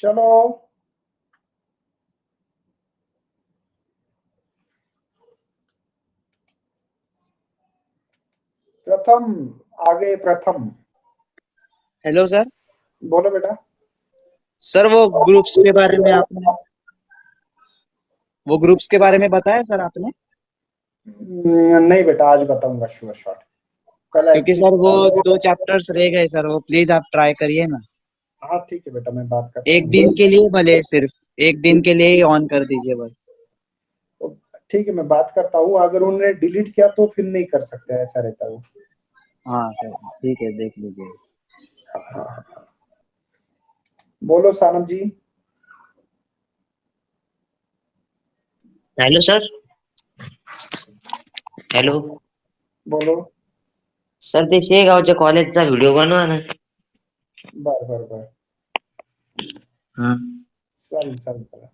चलो प्रथम आगे प्रथम। Hello sir. बोलो बेटा। सर वो ग्रुप्स के बारे में बताया सर आपने? नहीं बेटा, आज बताऊंगा श्योर शॉट। कल क्योंकि एक्चुअली। सर वो 2 चैप्टर्स रह गए सर, वो प्लीज आप ट्राई करिए ना। हाँ ठीक है बेटा, मैं बात करता एक हूँ। दिन के लिए भले, सिर्फ एक दिन के लिए ही ऑन कर दीजिए बस। तो ठीक है, मैं बात करता हूँ। अगर उन्होंने डिलीट किया तो फिर नहीं कर सकते, ऐसा रहता है वो। हाँ सर, ठीक है, देख लीजिए। हाँ। बोलो Sanam ji. Hello sir. Hello बोलो। सर, देखिएगा जो कॉलेजचा व्हिडिओ बनवा ना. बर बर बर, हाँ. चालेल चालेल चला.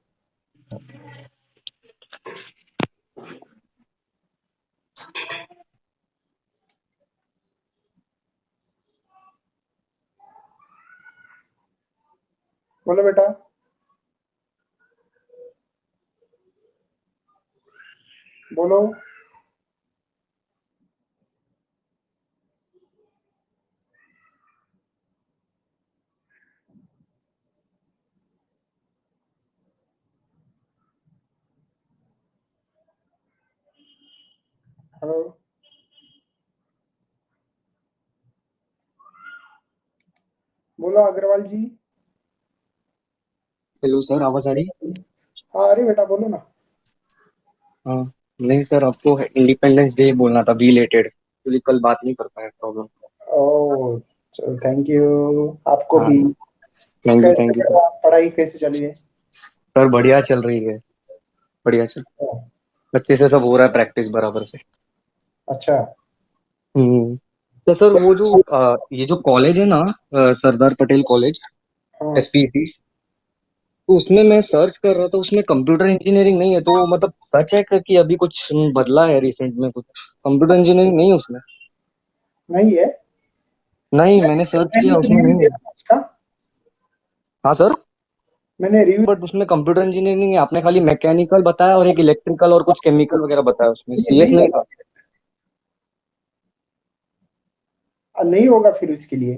बोलो बेटा। बोलो। हेलो। बोलो अग्रवाल जी। हेलो सर, आवाज आ रही है? हाँ अरे बेटा बोलो ना। हाँ। नहीं सर, आपको इंडिपेंडेंस डे बोलना था रिलेटेड, क्योंकि कल बात नहीं कर पाया, प्रॉब्लम। ओह चलो, थैंक यू आपको हाँ, भी। कैसे थैंक यू सर। बेटा, पढ़ाई कैसे चली है? सर बढ़िया चल रही है, बढ़िया चल। अच्छे से सब हो रहा है, प्रैक्टिस बराबर से। अच्छा। तो सर वो जो ये जो कॉलेज है ना, सरदार पटेल कॉलेज, हाँ। एसपीसी, तो उसमें मैं सर्च कर रहा था, उसमें कंप्यूटर इंजीनियरिंग नहीं है, तो मतलब सच है कि अभी कुछ बदला है रिसेंट में, कुछ कंप्यूटर इंजीनियरिंग नहीं है उसमें? नहीं है। नहीं, मैंने सर्च मैंने किया, उसमें रिव्यू नहीं है। देखा उसका। हाँ सर, मैंने रिव्यू बट उसमें कंप्यूटर इंजीनियरिंग आपने खाली मैकेनिकल बताया और एक इलेक्ट्रिकल और कुछ केमिकल वगैरह बताया, उसमें सीएस नहीं नहीं बता। था। नहीं होगा फिर इसके लिए।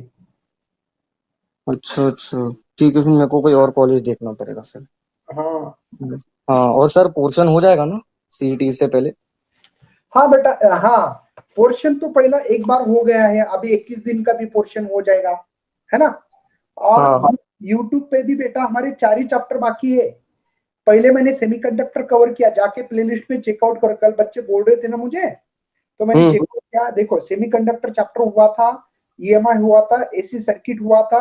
अच्छा अच्छा, ठीक है, फिर मेरे को कोई और कॉलेज देखना पड़ेगा फिर। हाँ। हाँ, और सर पोर्शन हो जाएगा ना सीईटी से पहले? हाँ बेटा, हाँ। पोर्शन तो पहला एक बार हो गया है, अभी 21 दिन का भी पोर्शन हो जाएगा, है ना। और हाँ यूट्यूब पे भी बेटा हमारे 4 ही चैप्टर बाकी है। पहले मैंने सेमीकंडक्टर कवर किया, जाके प्लेलिस्ट में चेकआउट करो। कल बच्चे बोल रहे थे ना मुझे, तो मैंने हम्म चेकआउट किया। देखो सेमीकंडक्टर चैप्टर हुआ था, ईएमआई हुआ था, एसी सर्किट हुआ था।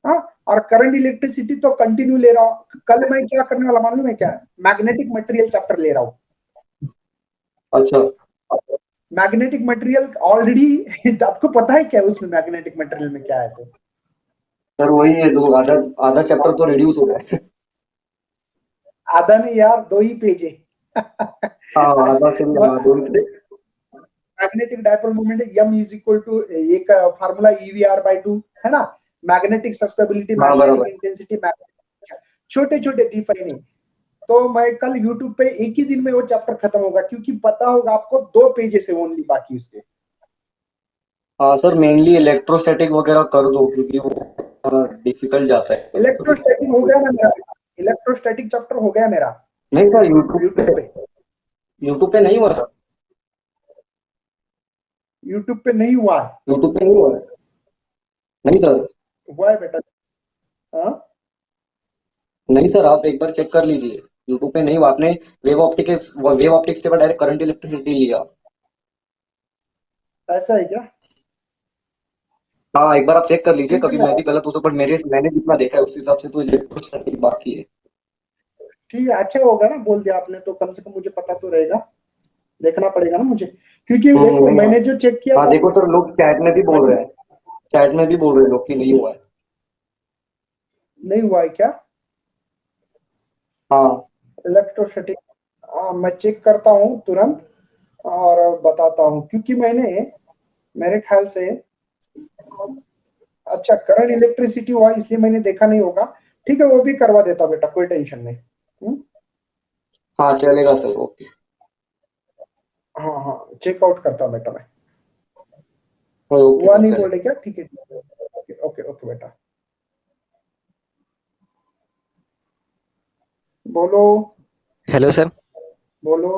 हाँ। और करंट इलेक्ट्रिसिटी तो कंटिन्यू ले रहा हूँ। कल मैं क्या करने वाला मालूम है क्या? मैग्नेटिक मटेरियल चैप्टर ले रहा हूँ। अच्छा मैग्नेटिक मटेरियल ऑलरेडी आपको पता है क्या उसमें मैग्नेटिक मटेरियल में क्या है? तो सर, वही है, दो आधा आधा चैप्टर तो रिड्यूस हो गया है। आधा नहीं यार, 2 ही पेज है। हाँ, आधा से भी, हाँ, दो ही थे। Magnetic dipole moment M is equal to एक फार्मूला ईवीआर बाय 2, है ना। मैग्नेटिक सस्टेबिलिटी, हाँ मैग्नेटिक बराबर। इंटेंसिटी, छोटे छोटे डिफाइन है। तो मैं कल यूट्यूब पे एक ही दिन में वो चैप्टर खत्म होगा, क्योंकि पता होगा आपको 2 पेजेस है ओनली बाकी उसके। हाँ सर, मेनली इलेक्ट्रोस्टैटिक वगैरह कर दो, क्योंकि वो डिफिकल्ट जाता है कभी कभी। इलेक्ट्रोस्टैटिक हो गया ना मेरा। इलेक्ट्रोस्टैटिक चैप्टर हो गया मेरा नहीं सर, यूट्यूब यूट्यूब पे, पे। यूट्यूब पे नहीं हुआ सर। यूट्यूब पे नहीं हुआ है। यूट्यूब पे नहीं हुआ है। नहीं सर। हुआ है बेटा। हाँ। नहीं सर, आप एक बार चेक कर लीजिए, यूट्यूब पे नहीं हुआ आपने। वेव ऑप्टिक्स के बाद डायरेक्ट करंट इलेक्ट्रिसिटी लिया। ऐसा है क्या? हाँ, एक बार आप चेक कर लीजिए, ठीक है कभी मैं भी गलत हो सकता, बट मैंने जितना देखा है उस हिसाब से तो इलेक्ट्रोस्टैटिक बाकी है। ठीक है, अच्छा होगा ना बोल दिया आपने, तो कम से कम मुझे पता तो रहेगा। देखना पड़ेगा ना मुझे, क्योंकि देखो नहीं, हाँ। मैंने जो चेक किया हाँ था। देखो सर, लोग चैट में भी बोल रहे हैं, चैट में भी बोल रहे हैं लोग कि नहीं हुआ है। नहीं हुआ है क्या? हाँ इलेक्ट्रोस्टैटिक। मैं चेक करता हूँ तुरंत और बताता हूँ, क्योंकि मेरे ख्याल से अच्छा करंट इलेक्ट्रिसिटी हुआ इसलिए मैंने देखा नहीं होगा। ठीक है, वो भी करवा देता हूँ बेटा, कोई टेंशन नहीं। हाँ चलेगा सर, ओके। हाँ हाँ, चेकआउट करता हूँ बेटा मैं। ओके हुआ सर, नहीं चलेगा। बोल रहे क्या? ठीक है, ओके ओके ओके बेटा, बोलो हॅलो सर. बोलो।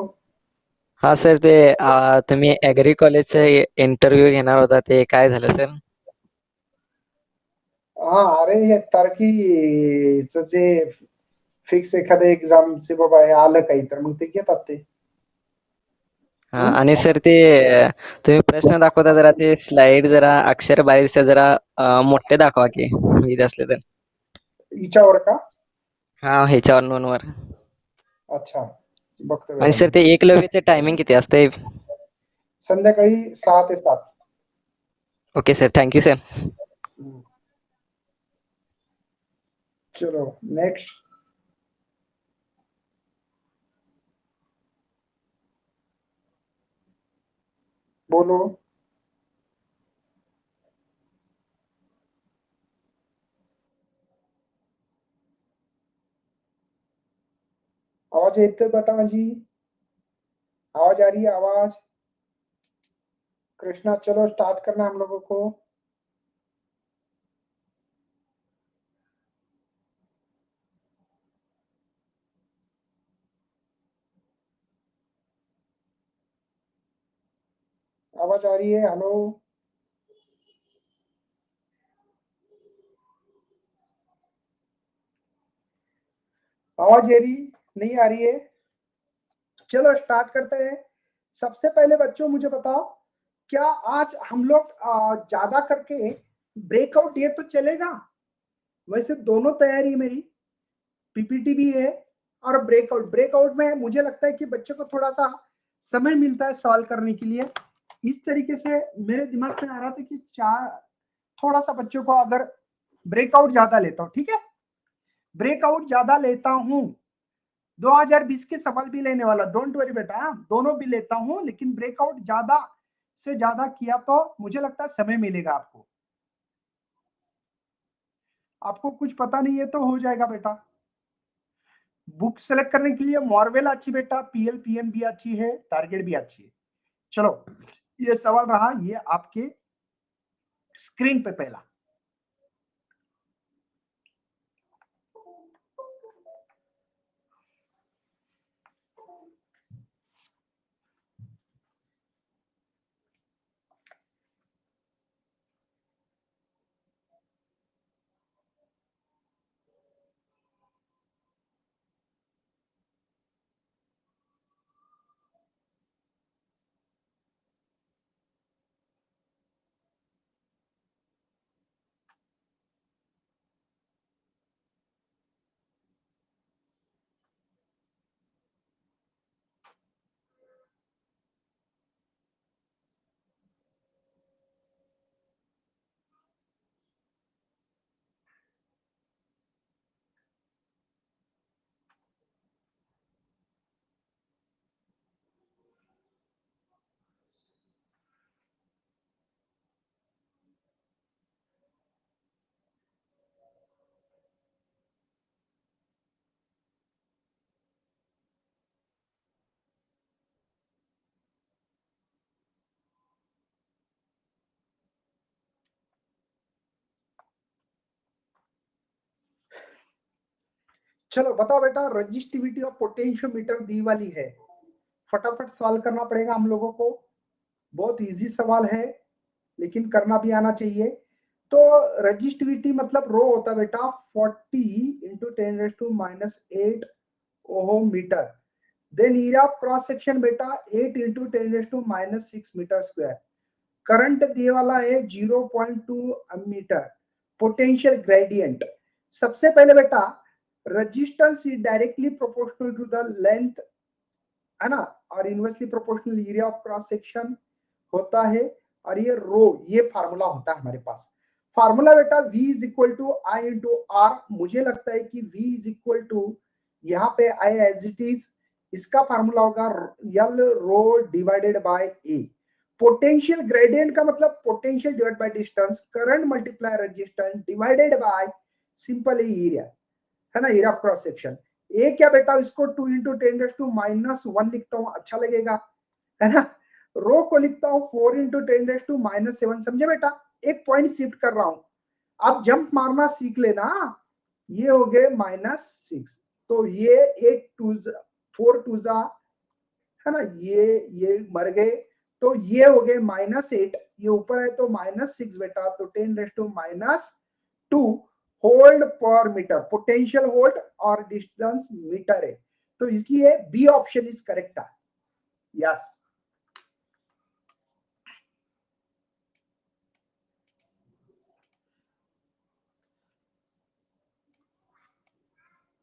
हा सर, ते तुम्ही ॲग्री कॉलेजचा इंटरव्ह्यू घेणार होता, ते काय झालं सर? हा, अरे हे तारखीचं जे फिक्स एखाद्या एक्झामचे बाबा हे आलं काही तर मग ते घेतात ते. हा, आणि सर ते तुम्ही प्रश्न दाखवता जरा ते स्लाइड जरा अक्षर बारीकच्या जरा मोठे दाखवा की विध असले तर. हिच्यावर का? हा, ह्याच्यावर नोनवर. अच्छा, बघतो आणि बेटा सर मी. ते एकलव्यचे टायमिंग किती असते? संध्याकाळी 6 ते 7. Okay sir, thank you sir. चलो नेक्स्ट. बोलो. आवाज येतोय बेटा माझी? आवाज आ रही है? आवाज? कृष्णा, चलो स्टार्ट करना हम लोगों को. आवाज आ रही है? हेलो. आवाज आ रही नहीं आ रही है? चलो स्टार्ट करते हैं. सबसे पहले बच्चों मुझे बताओ, क्या आज हम लोग ज्यादा करके ब्रेकआउट ये तो चलेगा? वैसे दोनों तैयारी मेरी, पीपीटी भी है और ब्रेकआउट में मुझे लगता है कि बच्चों को थोड़ा सा समय मिलता है सॉल्व करने के लिए. इस तरीके से मेरे दिमाग में आ रहा था कि थोड़ा सा बच्चों को अगर ब्रेकआउट ज्यादा लेता हूँ, ठीक है, ब्रेकआउट ज्यादा लेता हूँ, 2020 के सवाल भी लेने वाला, डोंट वरी बेटा, दोनों भी लेता हूं, लेकिन ब्रेकआउट ज्यादा से ज्यादा किया तो मुझे लगता है समय मिलेगा आपको. आपको कुछ पता नहीं है तो हो जाएगा बेटा. बुक सेलेक्ट करने के लिए मॉर्वेल अच्छी बेटा, पीएल पीएन भी अच्छी है, टारगेट भी अच्छी है. चलो, ये सवाल रहा, ये आपके स्क्रीन पे पहला. चलो बताओ बेटा, रजिस्टिविटी ऑफ पोटेंशियोमीटर दी वाली है, फटाफट सॉल्व करना पड़ेगा हम लोगों को. बहुत इजी सवाल है, लेकिन करना भी आना चाहिए. तो रजिस्टिविटी मतलब रो होता है बेटा 40 into 10⁻⁻8 ohm meter. Then area of cross section बेटा 8 इंटू 10⁻6 मीटर स्क्वायर. करंट दिए वाला है 0.2 मीटर. पोटेंशियल ग्रेडियंट, सबसे पहले बेटा resistance is directly proportional to the length, है ना, और inversely proportional area of cross section होता है. और ये रो, ये फार्मूला होता है हमारे पास. फार्मूला बेटा V is equal to I into R. मुझे लगता है कि V इज इक्वल टू, यहाँ पे आई एज इट इज, इसका फार्मूला होगा L rho divided by A. Potential gradient का मतलब potential divide by distance, current multiply resistance divided by simple area. है ना, एरिया ऑफ क्रॉस सेक्शन। ए क्या बेटा, इसको 2 × 10⁻⁻1 लिखता हूं, अच्छा लगेगा, है ना। रो को लिखता हूं 4 × 10⁻7, समझे बेटा, एक पॉइंट शिफ्ट कर रहा हूं। आप जंप मारना सीख लेना। ये हो गए -6, तो ये 4 2 जा, है ना, ये मर गए, तो ये हो गए -8, ये ऊपर है तो -6 बेटा, तो 10⁻2 होल्ड पर मीटर, पोटेंशियल होल्ड और डिस्टेंस मीटर है, तो इसलिए बी ऑप्शन इज करेक्ट है। यस,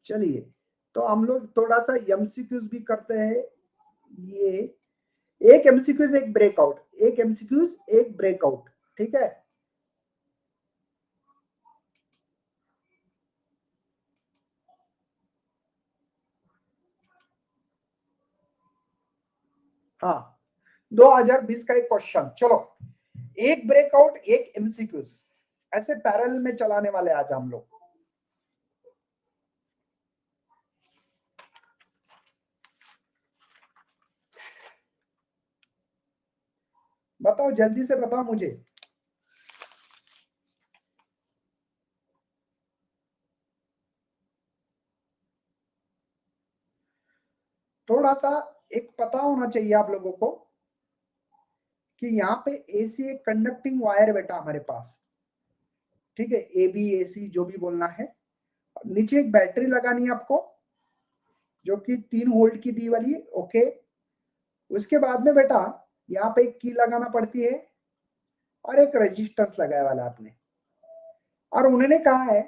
चलिए, तो हम लोग थोड़ा सा एमसीक्यूज भी करते हैं। ये एक एमसीक्यूज एक ब्रेकआउट, एक एमसीक्यूज एक ब्रेकआउट, ठीक है। हाँ, 2020 का एक क्वेश्चन, चलो एक ब्रेकआउट एक एमसीक्यूज, ऐसे पैरेलल में चलाने वाले आज हम लोग। बताओ, जल्दी से बताओ मुझे। थोड़ा सा एक पता होना चाहिए आप लोगों को कि यहाँ पे एसी एक कंडक्टिंग वायर बेटा हमारे पास, ठीक है, ए बी ए सी जो भी बोलना है। नीचे एक बैटरी लगानी है आपको, जो कि 3 वोल्ट की दी वाली है, ओके। उसके बाद में बेटा यहाँ पे एक की लगाना पड़ती है और एक रेजिस्टेंस लगाया वाला आपने, और उन्होंने कहा है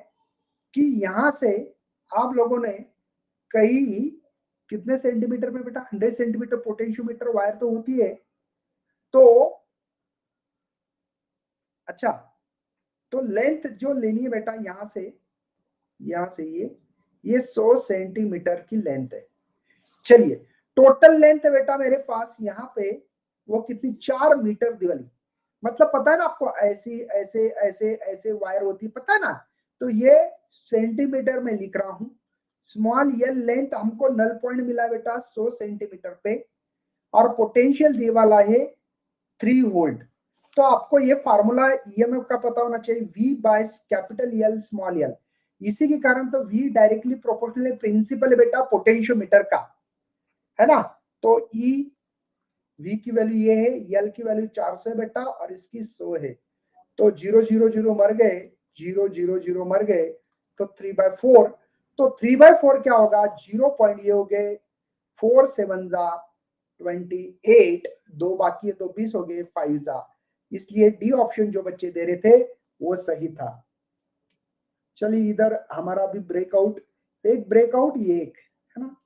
कि यहां से आप लोगों ने कहीं कितने सेंटीमीटर में बेटा, 100 सेंटीमीटर पोटेंशियोमीटर वायर तो होती है, तो अच्छा, तो लेंथ जो लेनी है बेटा यहां से ये 100 सेंटीमीटर की लेंथ है। चलिए, टोटल लेंथ है बेटा मेरे पास यहाँ पे वो कितनी, 4 मीटर दिवाली, मतलब पता है ना आपको, ऐसी ऐसे ऐसे ऐसे वायर होती है, पता है ना। तो ये सेंटीमीटर में लिख रहा हूं, स्मॉल एल लेंथ हमको नल पॉइंट मिला बेटा 100 सेंटीमीटर पे, और पोटेंशियल दिए वाला है 3 वोल्ट। तो आपको ये फार्मूला ईएमएफ का पता होना चाहिए, V by capital L small L. इसी के कारण तो V डायरेक्टली प्रोपोर्शनल प्रिंसिपल है बेटा पोटेंशियोमीटर का, है ना। तो E V की वैल्यू ये है, L की वैल्यू 400 है बेटा, और इसकी 100 है, तो 0 0 0 मर गए, 0 0 0 मर गए, तो 3/4। तो 3/4 क्या होगा, 0 पॉइंट ये हो गए 4 7 जा 28, 2 बाकी है तो 20 हो गए, 5 जा, इसलिए डी ऑप्शन जो बच्चे दे रहे थे वो सही था। चलिए, इधर हमारा भी ब्रेकआउट, एक ब्रेकआउट ये एक, है ना।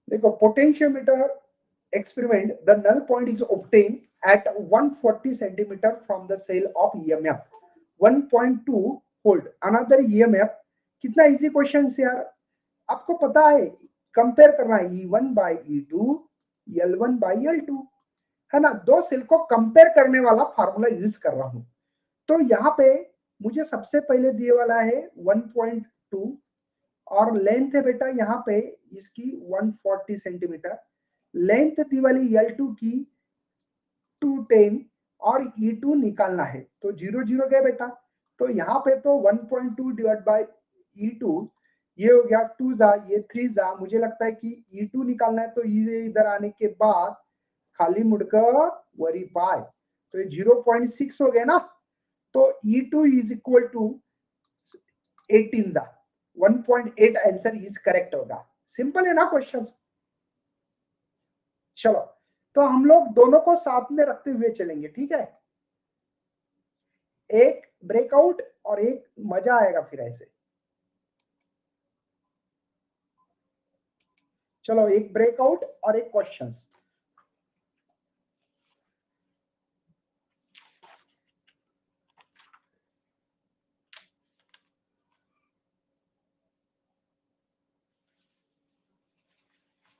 देखो, potentiometer experiment, the null point is obtained at 140 centimeter from the cell of EMF 1.2 volt, another EMF। कितना इजी क्वेश्चन यार, आपको पता है कंपेयर करना है E1 by E2, L1 by L2, है ना। दो सेल को कंपेयर करने वाला फार्मूला यूज कर रहा हूं। तो यहाँ पे मुझे सबसे पहले दिए वाला है 1.2 और लेंथ है बेटा यहाँ पे इसकी 140 सेंटीमीटर, लेंथ दी वाली L2 की 210 और E2 निकालना है। तो 0 0 गया बेटा, तो यहाँ पे तो 1.2 डिवाइड बाय E2, ये हो गया 2 जा, ये 3 जा, मुझे लगता है कि E2 निकालना है, तो ये इधर आने के बाद खाली मुड़कर वरी पाए, तो ये 0.6 हो गया ना, तो E2 इज इक्वल टू 18 जा, 1.8 आंसर इज करेक्ट होगा। सिंपल है ना क्वेश्चन। चलो तो हम लोग दोनों को साथ में रखते हुए चलेंगे, ठीक है, एक ब्रेकआउट और एक मजा आएगा फिर ऐसे। चलो एक ब्रेकआउट और एक क्वेश्चन।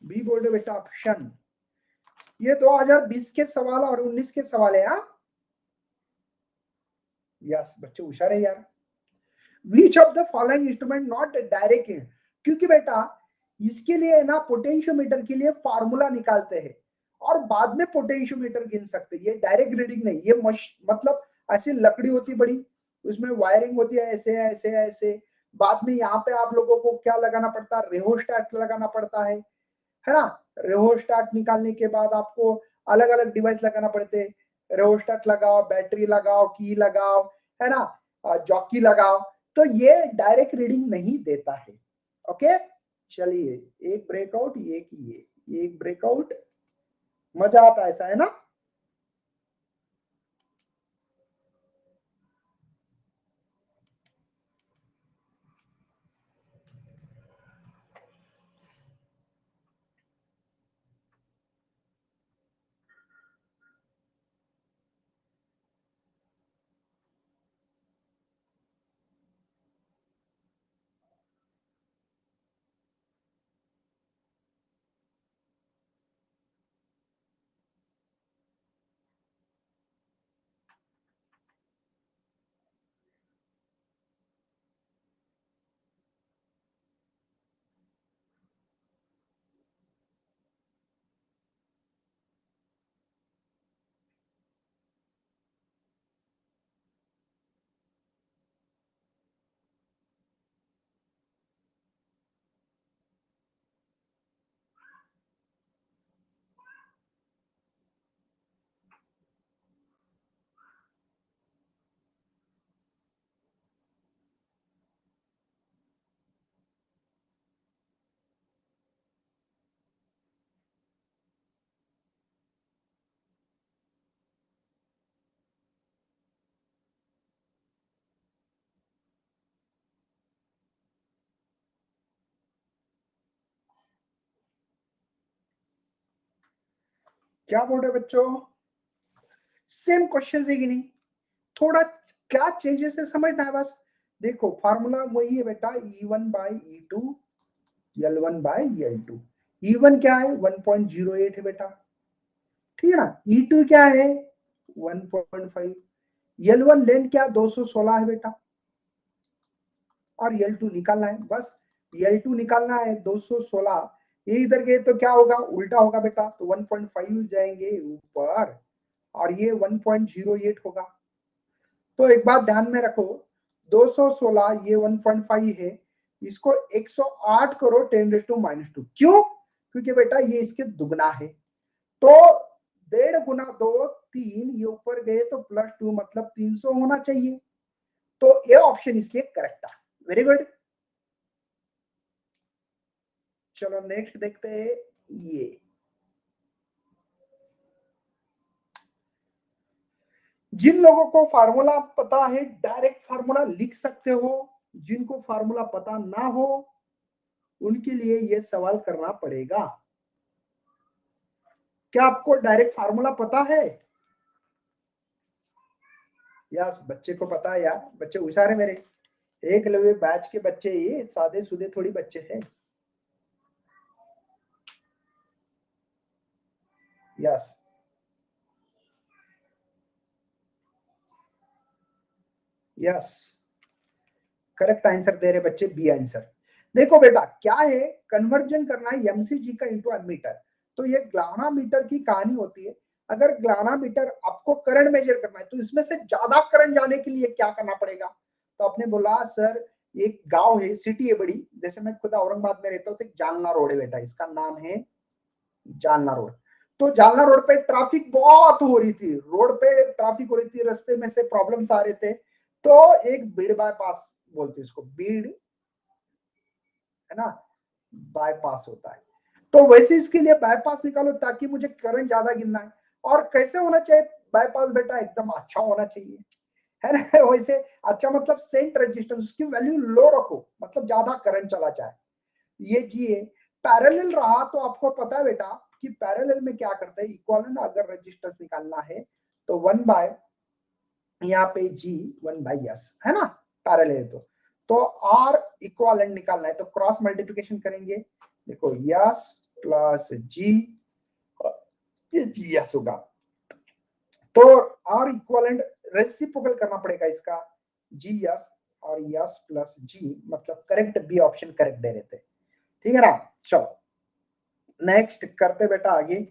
बी बोर्ड बेटा ऑप्शन, ये 2020 के सवाल और 19 के सवाल है। हाँ यस बच्चे होशियार है यार। Which of the following instrument not direct in, क्योंकि बेटा इसके लिए ना पोटेंशियोमीटर के लिए फार्मूला निकालते हैं और बाद में पोटेंशियोमीटर गिन सकते हैं, ये डायरेक्ट रीडिंग नहीं, ये मतलब ऐसी लकड़ी होती बड़ी, उसमें वायरिंग होती है ऐसे ऐसे ऐसे, बाद में यहाँ पे आप लोगों को क्या लगाना पड़ता है, रेहोस्टैट लगाना पड़ता है ना, रेहोस्टैट निकालने के बाद आपको अलग अलग डिवाइस लगाना पड़ते हैं, रेहोस्टैट लगाओ, बैटरी लगाओ, की लगाओ, है ना, जॉकी लगाओ, तो ये डायरेक्ट रीडिंग नहीं देता है। ओके चलिए एक ब्रेकआउट, ये एक ब्रेकआउट, मजा आता है ऐसा, है ना। क्या बोल रहे बच्चों, सेम क्वेश्चन है कि नहीं, थोड़ा क्या चेंजेस है समझना है बस। देखो फार्मूला वही है बेटा, E1 by E2 L1 by L2, E1 क्या है 1.08 है बेटा, ठीक है ना, E2 क्या है 1.5, L1 लेंथ क्या 216 है बेटा, और L2 निकालना है बस, L2 निकालना है 216, ये इधर गए तो क्या होगा उल्टा होगा बेटा, तो 1.5 जाएंगे ऊपर और ये 1.08 होगा। तो एक बात ध्यान में रखो, 216 ये 1.5 है, इसको 108 करो 10⁻², क्यों, क्योंकि बेटा ये इसके दुगना है, तो 1.5 गुना 2 3, ये ऊपर गए तो +2 मतलब 300 होना चाहिए, तो ये ऑप्शन इसलिए करेक्ट है। Very good. चलो नेक्स्ट देखते हैं, ये जिन लोगों को फार्मूला पता है डायरेक्ट फार्मूला लिख सकते हो, जिनको फार्मूला पता ना हो उनके लिए ये सवाल करना पड़ेगा। क्या आपको डायरेक्ट फार्मूला पता है? यस बच्चे को पता है यार, बच्चे होशियार है मेरे, एक लवे बैच के बच्चे, ये सादे सुदे थोड़ी बच्चे हैं। यस यस, करेक्ट आंसर दे रहे बच्चे, बी आंसर। देखो बेटा क्या है, कन्वर्जन करना है एमसीजी का इंटू एमीटर। तो ये ग्लानामीटर की कहानी होती है। अगर ग्लानामीटर आपको करंट मेजर करना है तो इसमें से ज्यादा करंट जाने के लिए क्या करना पड़ेगा? तो आपने बोला सर एक गांव है, सिटी है बड़ी, जैसे मैं खुद औरंगाबाद में रहता हूँ, तो एक जालना रोड है बेटा, इसका नाम है जालना रोड। तो जालना रोड पे ट्रैफिक बहुत हो रही थी, रोड पे ट्रैफिक हो रही थी, रास्ते में से प्रॉब्लम्स आ रहे थे। तो एक बीड़ बाईपास बोलते हैं इसको, बीड़ है ना, बाईपास होता है। तो वैसे इसके लिए बाईपास निकालो ताकि मुझे करंट ज्यादा गिनना है। और कैसे होना चाहिए बाईपास बेटा? एकदम अच्छा होना चाहिए, है ना। वैसे अच्छा मतलब सेंट रेजिस्टेंस उसकी वैल्यू लो रखो, मतलब ज्यादा करंट चला जाए। ये जी है। पैरेलल रहा तो आपको पता है बेटा कि पैरेलल में क्या करते हैं, इक्विवेलेंट अगर रेजिस्टेंस निकालना है तो 1 बाय यहाँ पे जी 1 बाय यस, है ना, पैरेलल है तो आर इक्विवेलेंट निकालना है तो क्रॉस मल्टीप्लिकेशन करेंगे। देखो यस प्लस जी, ये जी यस होगा। तो आर इक्विवेलेंट रेसिप्रोकल करना पड़ेगा इसका, जी यस और यस प्लस जी, मतलब correct B option correct they रहे थे, ठीक है ना। चलो नेक्स्ट करते बेटा आगे।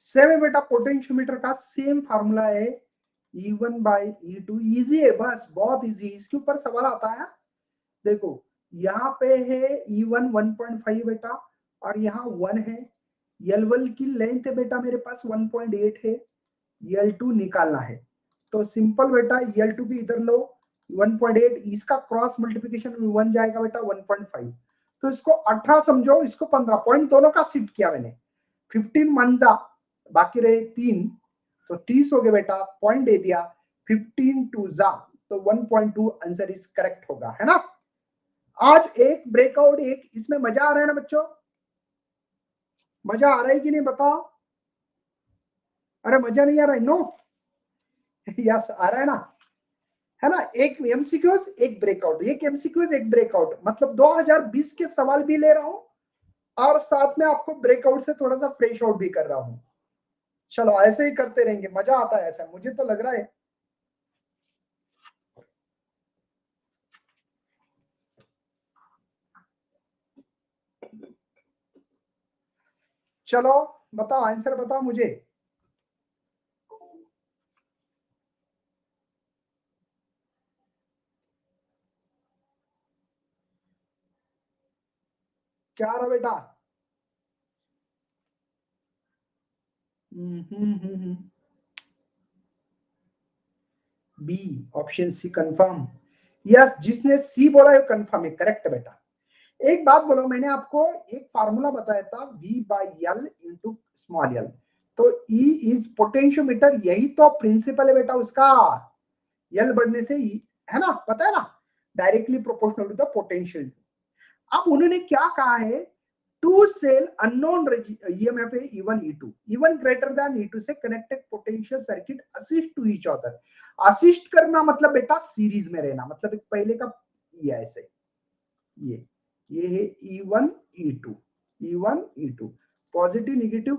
सेम है बेटा, पोटेंशियोमीटर का सेम फार्मूला है, E1 बाई E2। इजी है, बस बहुत इजी, इसके ऊपर सवाल आता है। देखो यहाँ पे है E1 1.5 बेटा और यहाँ 1 है, L1 की लेंथ है बेटा मेरे पास 1.8 है, L2 निकालना है। तो सिंपल बेटा L2 की इधर लो 1.8, इसका क्रॉस मल्टीप्लिकेशन में 1 जाएगा बेटा 1.5। तो इसको 18 समझो, इसको 15, पॉइंट दोनों का शिफ्ट किया मैंने, 15 मंजा बाकी रहे 3, तो 30 हो गए बेटा, पॉइंट दे दिया, 15 टू जा तो 1.2 आंसर इज करेक्ट होगा, है ना। आज एक ब्रेकआउट, एक इसमें मजा आ रहा है ना बच्चों, मजा आ रहा है कि नहीं बताओ? अरे मजा नहीं आ रहा है? नो यस आ रहा है ना, है ना। एक एमसीक्यूज एक ब्रेकआउट, एक एमसीक्यूज एक ब्रेकआउट, मतलब 2020 के सवाल भी ले रहा हूं और साथ में आपको ब्रेकआउट से थोड़ा सा फ्रेश आउट भी कर रहा हूं। चलो ऐसे ही करते रहेंगे, मजा आता है ऐसा, मुझे तो लग रहा है। चलो बताओ आंसर बताओ मुझे। क्या रहा बेटा? B option C confirm. Yes, जिसने सी बोला है कंफर्म है, करेक्ट बेटा। एक बात बोलो, मैंने आपको एक फार्मूला बताया था V by L into small L. तो E इज पोटेंशियोमीटर, यही तो प्रिंसिपल है बेटा उसका, एल बढ़ने से E, है ना, पता है ना, directly proportional to the potential. अब उन्होंने क्या कहा है, टू सेल अननोन ईएमएफ है E1 E2, E1 greater than E2 से connected potential circuit assist to each other. Assist करना मतलब बेटा सीरीज में रहना, मतलब एक पहले का ये ऐसे, ये है E1 E2, E1 E2, positive negative,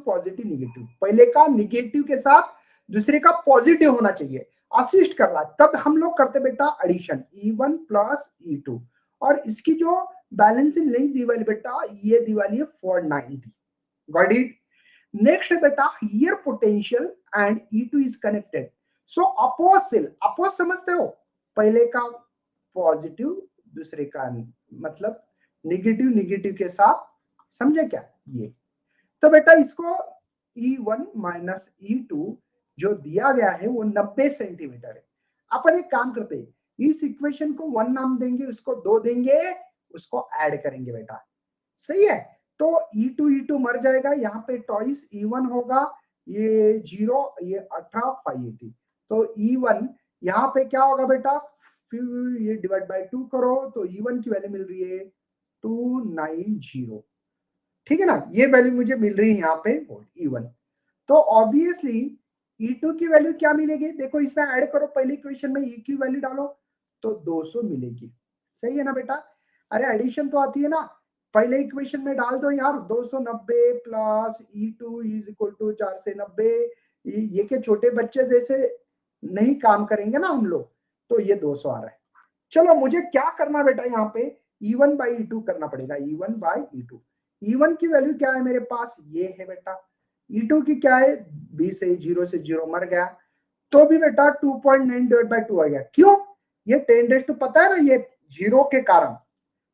पहले का निगेटिव के साथ दूसरे का पॉजिटिव होना चाहिए, असिस्ट कर रहा है, तब हम लोग करते बेटा एडिशन E1 प्लस E2, और इसकी जो बैलेंसिंग लिंक दी वाली बेटा ये दी वाली है 490, गॉट इट। नेक्स्ट बेटा here potential and E2 is connected, so oppose cell, oppose समझते हो, पहले का पॉजिटिव दूसरे का मतलब निगेटिव के साथ, समझे क्या ये। तो बेटा इसको E1 माइनस E2 जो दिया गया है वो 90 सेंटीमीटर है। अपन एक काम करते हैं, इस इक्वेशन को 1 नाम देंगे, उसको 2 देंगे, उसको ऐड करेंगे बेटा, सही है। तो E2 मर जाएगा, यहाँ पे टॉइस E1 होगा, ये 0, ये 18, 580, तो E1 यहाँ पे क्या होगा बेटा, फिर ये डिवाइड बाय 2 करो तो E1 की वैल्यू मिल रही है 290, ठीक है ना, ये वैल्यू मुझे मिल रही है यहाँ पे E1। तो ऑब्वियसली E2 की वैल्यू क्या मिलेगी, देखो इसमें ऐड करो, पहले इक्वेशन में E की वैल्यू डालो तो 200 मिलेगी, सही है ना बेटा। अरे एडिशन तो आती है ना, पहले इक्वेशन में डाल दो यार, 290 plus E2 is equal to 4 से 90, ये के छोटे बच्चे जैसे नहीं काम करेंगे ना हम लोग, तो ये 200 आ रहा है। चलो मुझे क्या करना बेटा, यहाँ पे E1 बाई E2 करना पड़ेगा, E1 बाई E2। E1 की वैल्यू क्या है मेरे पास, ये है बेटा, E2 की क्या है, 20 से 0 मर गया, तो भी बेटा 2.9 डिवाइड बाई 2 आ गया, क्यों, ये 10 पता है ना, ये 0 के कारण,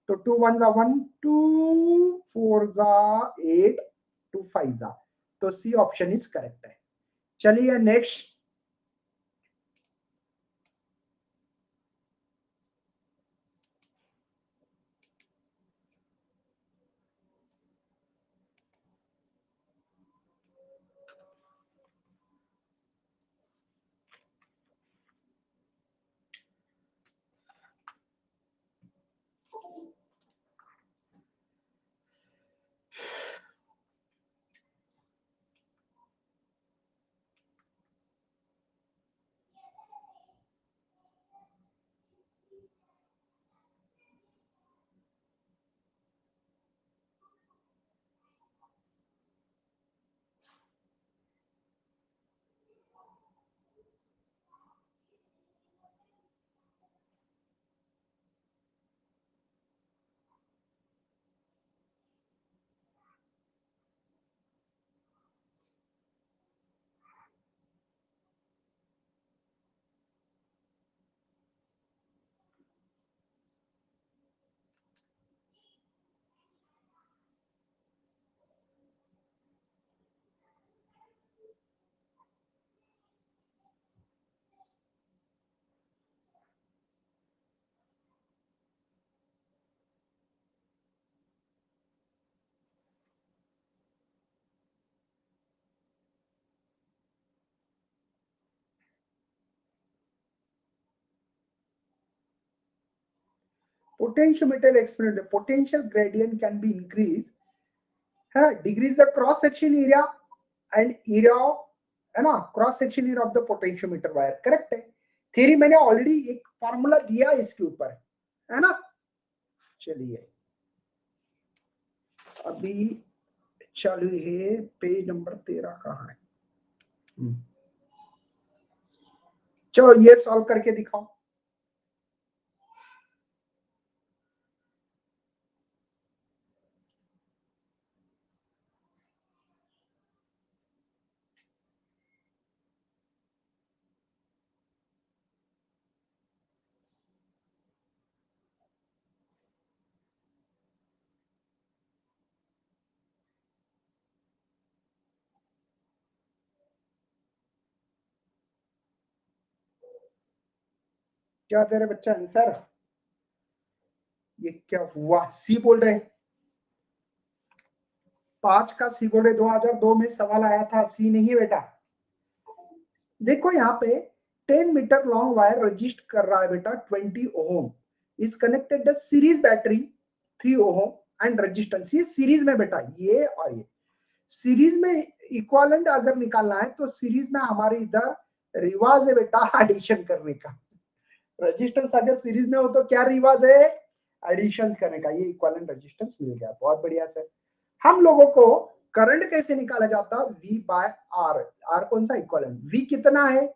तो 2 1 जा 1, 2 4 जा 8, 2 5 जा, तो सी ऑप्शन इज करेक्ट है। चलिए next, potentiometer experiment, potential gradient can be increased, decrease the cross section area and area of, है ना, cross section area of the potentiometer wire, correct है। थ्योरी मैंने ऑलरेडी एक फार्मूला दिया इसके ऊपर, है ना। चलिए अभी चालू है, पेज नंबर 13 कहाँ है, चलो ये सॉल्व करके दिखाओ। क्या दे रहे बच्चा आंसर, ये क्या हुआ, सी बोल रहे, 5 का सी बोल रहे, 2002 में सवाल आया था, सी नहीं बेटा। देखो यहाँ पे 10 मीटर लॉन्ग वायर रजिस्ट कर रहा है बेटा 20 ohm, is connected the series battery 3 ohm and resistance, ये सीरीज में बेटा, ये और ये सीरीज में इक्विवेलेंट अगर निकालना है तो सीरीज में हमारे इधर रिवाज है बेटा एडिशन करने का, रेजिस्टेंस अगर सीरीज में हो तो क्या रिवाज है, एडिशन करने का, ये इक्विवेलेंट रेजिस्टेंस मिल गया, बहुत बढ़िया सर। हम लोगों को करंट कैसे निकाला जाता, V बाय आर। आर कौन सा इक्वलेंट, V कितना है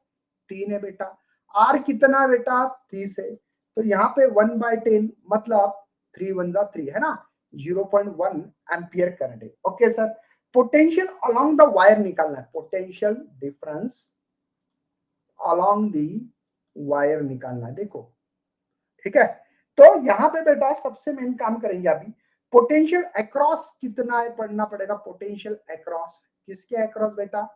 3 है बेटा, आर कितना है बेटा 30 है, तो यहाँ पे 1/10 मतलब 3 1 जा 3 है ना, 0.1 एम्पियर करंट है। Okay sir, potential along the wire निकालना है, potential difference along the wire निकालना है, देखो ठीक है। तो यहाँ पे बेटा सबसे मेन काम करेंगे अभी, पोटेंशियल अक्रॉस कितना है पढ़ना पड़ेगा, पोटेंशियल अक्रॉस किसके अक्रॉस बेटा,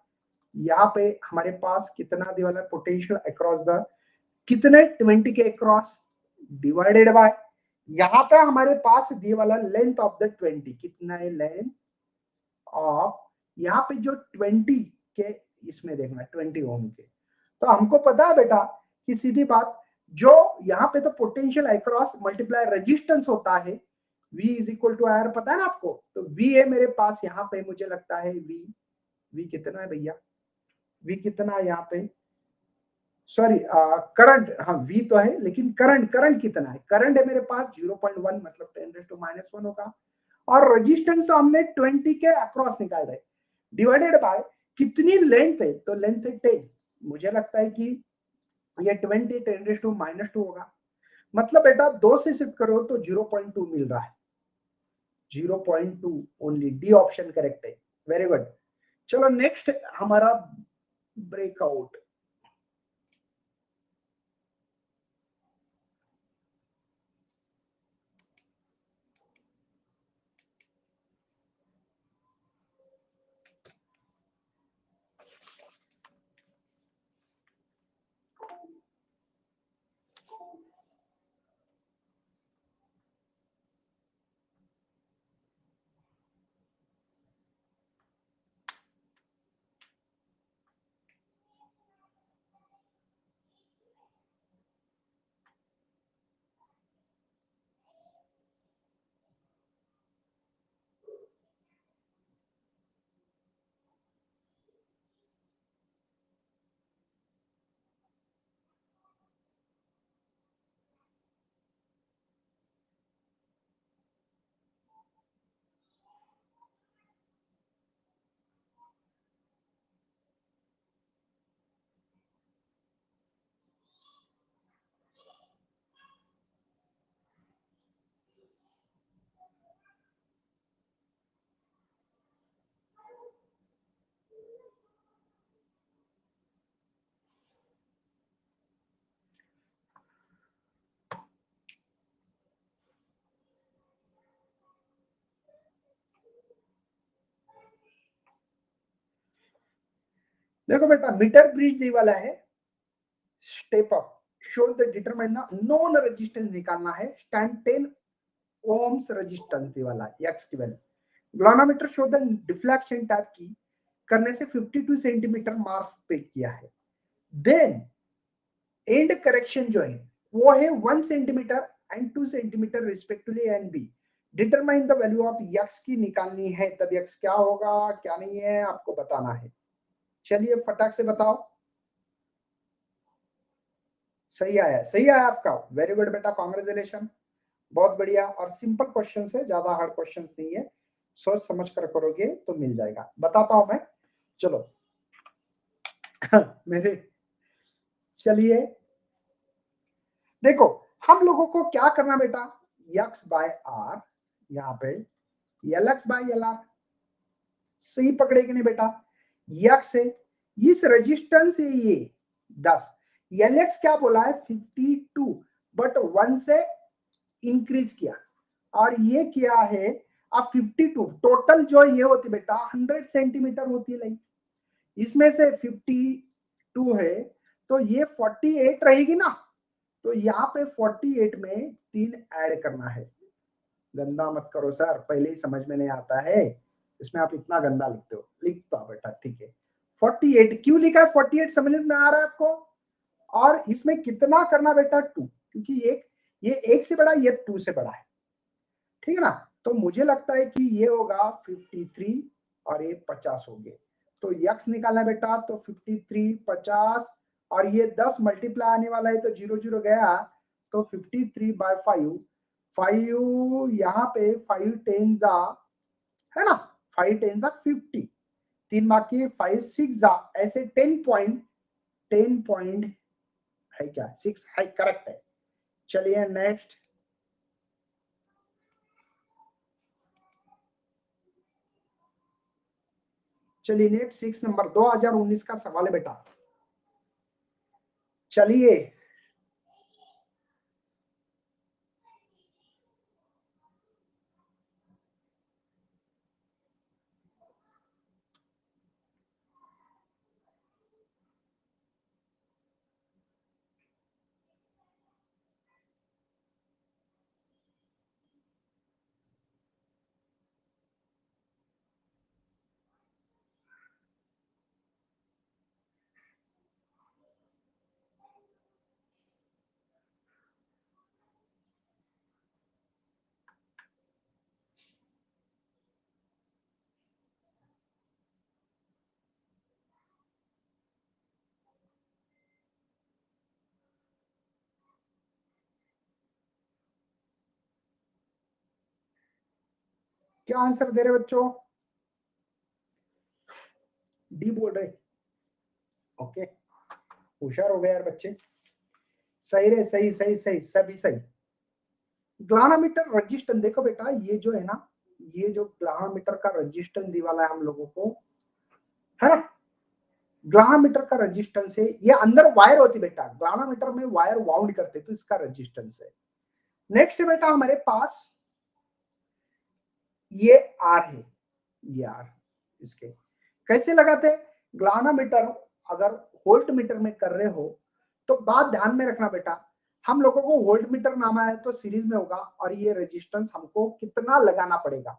यहाँ पे हमारे पास कितना दिया वाला है पोटेंशियल अक्रॉस द, कितने 20 के अक्रॉस डिवाइडेड बाय, यहाँ पे हमारे पास दिए वाला लेंथ ऑफ द 20 कितना है, लेंथ ऑफ यहाँ पे जो 20 के इसमें देखना 20 ओम के, तो हमको पता है बेटा कि सीधी बात जो यहाँ पे तो पोटेंशियल अक्रॉस मल्टीप्लाई रेजिस्टेंस होता है, V is equal to R, पता है ना आपको, तो V है मेरे पास यहाँ पे, मुझे लगता है V कितना है भैया, V कितना है यहाँ पे, सॉरी करंट, हाँ V तो है लेकिन करंट कितना है, करंट है मेरे पास 0.1 मतलब 10⁻⁻1 होगा, और रेजिस्टेंस तो हमने 20 के अक्रॉस निकाल रहे, डिवाइडेड बाय कितनी लेंथ है, तो लेंथ है 10, मुझे लगता है कि ये 20 10⁻² होगा, मतलब बेटा 2 से शिफ्ट करो तो 0.2 मिल रहा है, 0.2 ओनली, डी ऑप्शन करेक्ट है, वेरी गुड। चलो नेक्स्ट हमारा ब्रेकआउट, देखो बेटा मीटर ब्रिज दी वाला है, step up show the determine the non resistance निकालना है, स्टैंड 10 ओम्स रेजिस्टेंस दी वाला एक्स की value, galvanometer show the deflection type की करने से 52 सेंटीमीटर मार्क्स पे किया है, देन एंड करेक्शन जो है वो है 1 centimeter and 2 centimeter respectively and B, determine the value of X की निकालनी है, तब एक्स क्या होगा क्या नहीं है आपको बताना है। चलिए फटाक से बताओ, सही आया आपका, वेरी गुड बेटा, कांग्रेचुलेशन, बहुत बढ़िया, और सिंपल क्वेश्चन है, ज्यादा हार्ड क्वेश्चन नहीं है, सोच समझ कर करोगे तो मिल जाएगा, बताता हूं मैं। चलो मेरे, चलिए देखो हम लोगों को क्या करना बेटा, एक्स बाय आर, यहाँ पे L x by L R, सही पकड़े कि नहीं बेटा, एक्स है इस रेजिस्टेंस से ये 10, एल एक्स क्या बोला है 52, बट 1 से इंक्रीज किया, और ये किया है अब 52, टोटल जो ये होती बेटा 100 सेंटीमीटर होती है लाइन, इसमें से 52 है तो ये 48 रहेगी ना, तो यहाँ पे 48 में 3 ऐड करना है, गंदा मत करो सर, पहले ही समझ में नहीं आता है, इसमें आप इतना गंदा लिखते हो, लिख पाओ बेटा ठीक है। 48 क्यों लिखा है, 48 समझ में आ रहा है आपको, और इसमें कितना करना बेटा 2, क्योंकि ये 1 से बड़ा, ये 2 से बड़ा है, ठीक है ना, तो मुझे लगता है कि ये होगा 53 और ये 50 हो गए, तो यक्स निकालना बेटा, तो 53 50 और ये 10 मल्टीप्लाई आने वाला है तो 0 0 गया, तो 53 बाय 5 यहाँ पे 5 10 जा है ना, 5 10 50, 3 बाकी 5 6 ऐसे 10 पॉइंट, 10 पॉइंट है क्या, 6 है, करेक्ट है। चलिए नेक्स्ट, चलिए नेक्स्ट 6 नंबर 2019 का सवाल है बेटा। चलिए क्या आंसर दे रहे बच्चों, डी बोल रहे, ओके, होशियार हो गए यार बच्चे, सही रे, सही सही सही, सभी सही। ग्लानामीटर रजिस्टेंस देखो बेटा, ये जो है ना, ये जो ग्लानामीटर का रजिस्टेंस दी वाला है हम लोगों को, है ना, ग्लानामीटर का रजिस्टेंस है, ये अंदर वायर होती बेटा, ग्लानामीटर में वायर वाउंड करते तो इसका रजिस्टेंस है। नेक्स्ट बेटा हमारे पास ये आर है, ये आर, इसके कैसे लगाते हैं, ग्लानामीटर अगर वोल्ट मीटर में कर रहे हो तो बात ध्यान में रखना बेटा, हम लोगों को वोल्ट मीटर नाम है तो सीरीज में होगा, और ये रेजिस्टेंस हमको कितना लगाना पड़ेगा,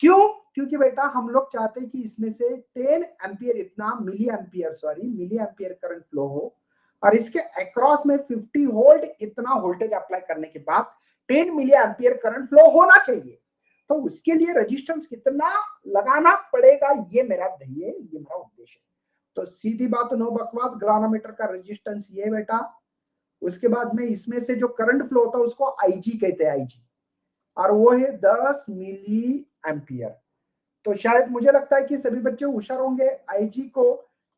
क्यों, क्योंकि बेटा हम लोग चाहते हैं कि इसमें से 10 एम्पियर, इतना milli ampere, sorry milli ampere current flow हो, और इसके अक्रॉस में 50 वोल्ट इतना वोल्टेज अप्लाई करने के बाद 10 मिली एम्पियर करंट फ्लो होना चाहिए। तो उसके लिए रेजिस्टेंस कितना लगाना पड़ेगा, ये मेरा ध्येय, ये मेरा उद्देश्य है। तो सीधी बात, नो बकवास, ग्लानोमीटर का रेजिस्टेंस ये बेटा, उसके बाद में इसमें से जो करंट फ्लो होता है उसको आईजी कहते हैं, आईजी, और वो है 10 मिली एम्पियर। तो शायद मुझे लगता है कि सभी बच्चे होशियार होंगे, आईजी को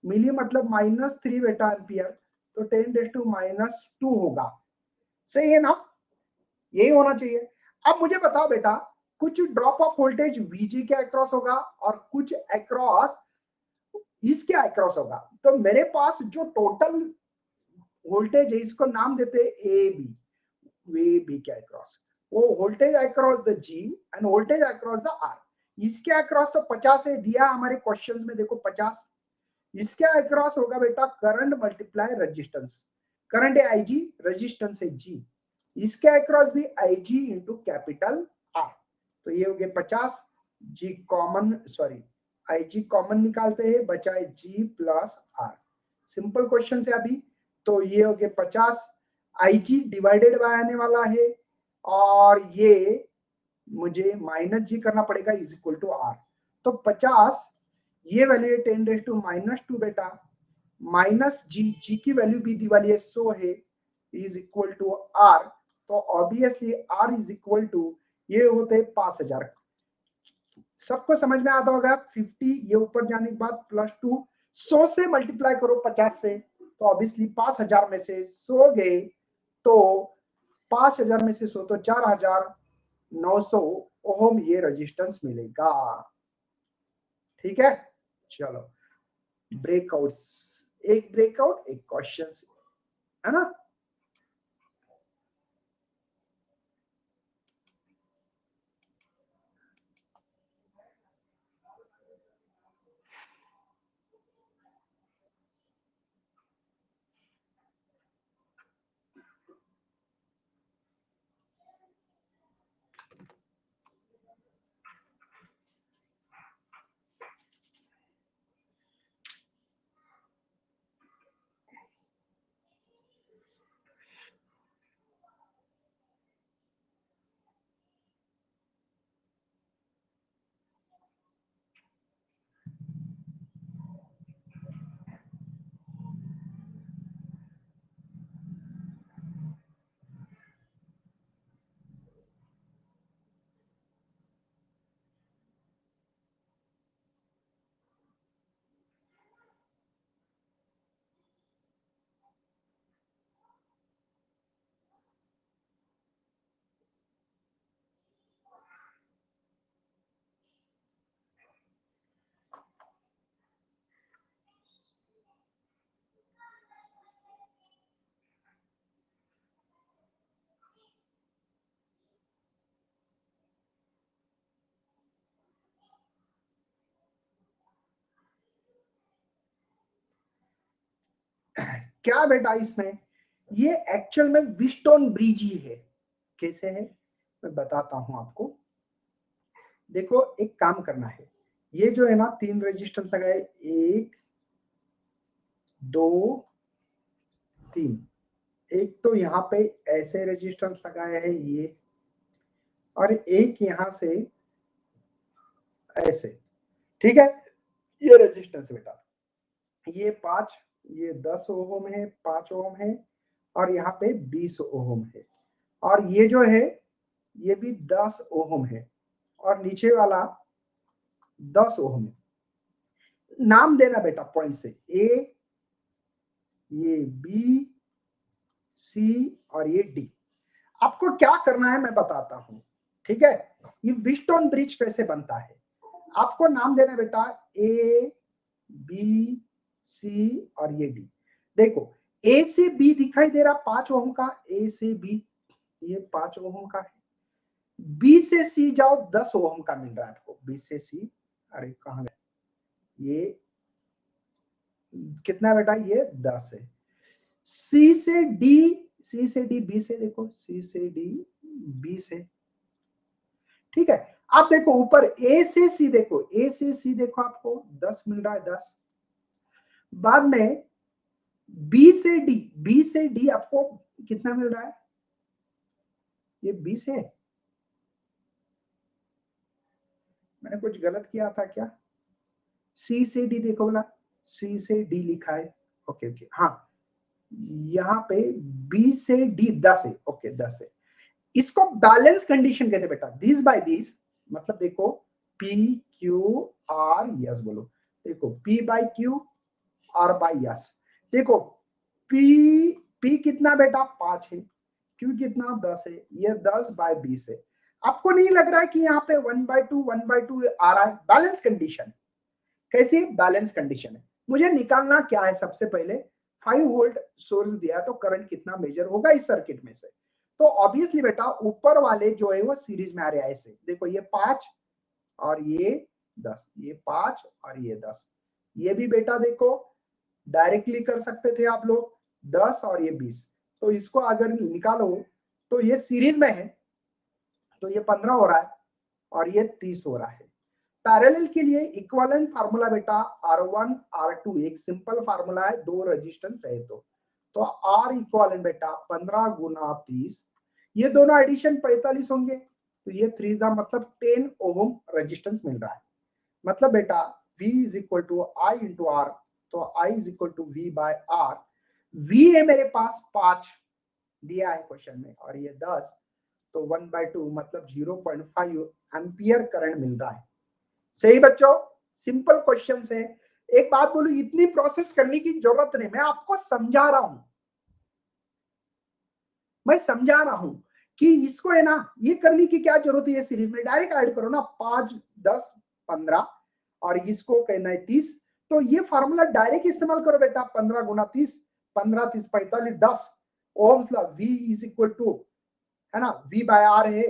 मिली मतलब -3 बेटा एम्पियर, तो 10⁻⁻2 होगा, सही है ना, यही होना चाहिए। अब मुझे बताओ बेटा, कुछ ड्रॉप ऑफ वोल्टेज वीजी के अक्रॉस होगा और कुछ अक्रॉस इसके अक्रॉस होगा, तो मेरे पास जो टोटल वोल्टेज है इसको नाम देते हैं ए बी के अक्रॉस, वो voltage across the G and voltage across the R. इसके अक्रॉस तो 50 है दिया हमारे क्वेश्चंस में, देखो 50, इसके अक्रॉस होगा बेटा करंट मल्टीप्लाई रेजिस्टेंस, करंट है आईजी, रेजिस्टेंस है जी, इसके अक्रॉस भी आईजी इंटू कैपिटल आर, तो ये हो गया 50, जी कॉमन, सॉरी आईजी कॉमन निकालते हैं, बचा है जी प्लस आर, सिंपल क्वेश्चन है अभी, तो ये हो गया 50, आईजी डिवाइडेड बाय आने वाला है, और ये मुझे माइनस जी करना पड़ेगा, इज इक्वल टू आर, तो 50, ये वैल्यू है 10⁻⁻2 बेटा, माइनस जी, जी की वैल्यू भी दी वाली है 100 है, is equal to R, so obviously R is equal to, ये होते 5000, सबको समझ में आता होगा, 50 ये ऊपर जाने के बाद +2, 100 से मल्टीप्लाई करो 50 से, तो ऑब्वियसली 5000 में से 100 गए, तो 5000 में से 100 तो 4900 ओम ये रेजिस्टेंस मिलेगा, ठीक है। चलो ब्रेकआउट्स, एक ब्रेकआउट एक क्वेश्चन, है ना, क्या बेटा इसमें, ये एक्चुअल में व्हीटस्टोन ब्रिज ही है। कैसे है मैं बताता हूं आपको। देखो एक काम करना है, ये जो है ना 3 रेजिस्टेंस लगाए, 1 2 3, एक तो यहाँ पे ऐसे रेजिस्टेंस लगाया है ये, और एक यहां से ऐसे, ठीक है। ये रेजिस्टेंस बेटा, ये 5, ये 10 ओम है, 5 ओम है, और यहाँ पे 20 ओम है, और ये जो है ये भी 10 ओम है, और नीचे वाला 10 ओम है। नाम देना बेटा पॉइंट से, ए, ये बी, सी, और ये डी। आपको क्या करना है मैं बताता हूं, ठीक है। ये व्हीटस्टोन ब्रिज कैसे बनता है, आपको नाम देना बेटा ए, बी, सी, और ये डी। देखो ए से बी दिखाई दे रहा 5 ओम का, ए से बी ये 5 ओम का है। बी से सी जाओ 10 ओम का मिल रहा है आपको, बी से सी, अरे कहां गया ये, कितना बेटा ये 10 है। सी से डी, सी से डी, बी से देखो, सी से डी, बी से, ठीक है। आप देखो ऊपर ए से सी देखो, ए से सी देखो आपको 10 मिल रहा है, 10। बाद में बी से डी, बी से डी आपको कितना मिल रहा है, ये बी से, मैंने कुछ गलत किया था क्या। सी से डी देखो बोला, सी से डी लिखा है, ओके ओके, हाँ यहाँ पे बी से डी 10 है, ओके 10 है। इसको बैलेंस कंडीशन कहते हैं बेटा, दिस बाय दिस, मतलब देखो पी क्यू आर यस बोलो, देखो P by Q, R by S. देखो पी, पी कितना बेटा 5 है, क्यू कितना 10 है, ये 10 बाय 20 है। आपको नहीं लग रहा है कि यहाँ पे 1/2 1/2 आ रहा है, बैलेंस कंडीशन। कैसी बैलेंस कंडीशन है, मुझे निकालना क्या है, सबसे पहले 5 वोल्ट सोर्स दिया तो करंट कितना मेजर होगा इस सर्किट में से। तो ऑब्वियसली बेटा ऊपर वाले जो है वो सीरीज में आ रहे हैं ऐसे, देखो ये 5 और ये 10, ये 5 और ये 10, ये भी बेटा देखो डायरेक्टली कर सकते थे आप लोग, 10 और ये 20। तो इसको अगर निकालो तो ये सीरीज में है, तो ये 15 हो रहा है और ये 30 हो रहा है। पैरेलल के लिए इक्विवेलेंट फार्मूला बेटा R1 R2, एक सिंपल फार्मूला है, 2 रेजिस्टेंस रहे तो R इक्विवेलेंट बेटा 15 गुना 30, ये दोनों एडिशन 45 होंगे, तो ये 3 जा मतलब 10 ओम रेजिस्टेंस मिल रहा है। मतलब बेटा V is equal to I into R, so I is equal to V by R. V है मेरे पास 5 दिया है क्वेश्चन में, और ये 10, तो 1/2 मतलब 0.5 एम्पियर करंट मिल रहा है। सही बच्चों, सिंपल क्वेश्चन है। एक बात बोलूं, इतनी प्रोसेस करने की जरूरत नहीं, मैं आपको समझा रहा हूं, मैं समझा रहा हूं कि इसको है ना ये करने की क्या जरूरत है, सीरीज में डायरेक्ट ऐड करो ना, 5 10 15 और इसको कहना है 30, तो ये फार्मूला डायरेक्ट इस्तेमाल करो बेटा, 15 गुना 30, 15 30 45 10 Ohm's law, V is equal to, है ना, V बाय आर है,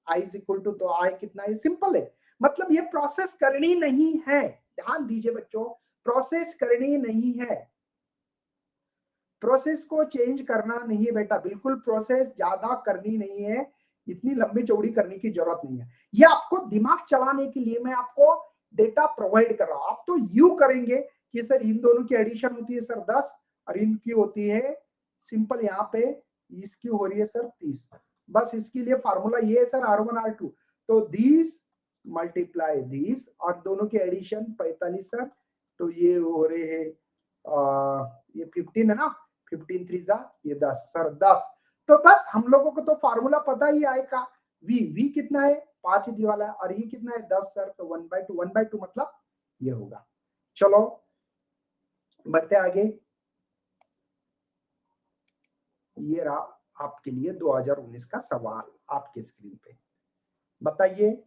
I इज इक्वल टू, तो I कितना है, सिंपल है। मतलब ये प्रोसेस करनी नहीं है, ध्यान दीजिए बच्चों, प्रोसेस करनी नहीं है, प्रोसेस को चेंज करना नहीं है बेटा, बिल्कुल प्रोसेस ज्यादा करनी नहीं है, इतनी लंबी चौड़ी करने की जरूरत नहीं है। ये आपको दिमाग चलाने के लिए मैं आपको डेटा प्रोवाइड कर रहा हूं। आप तो यू करेंगे कि सर इन दोनों की एडिशन होती है सर 10 और इनकी होती है सिंपल, यहाँ पे इसकी हो रही है सर 30, बस इसके लिए फार्मूला ये है सर R1 R2, तो दीस मल्टीप्लाई दीस, और दोनों के एडिशन 45 सर, तो ये हो रहे हैं ये 15 है ना, 15 3 जा ये 10 सर 10। तो बस हम लोगों को तो फार्मूला पता ही आएगा, V कितना है 5 दी वाला है, और ये कितना है 10 सर, तो 1/2 1/2 मतलब ये होगा। चलो बढ़ते आगे, ये रहा आपके लिए 2019 का सवाल आपके स्क्रीन पे, बताइए।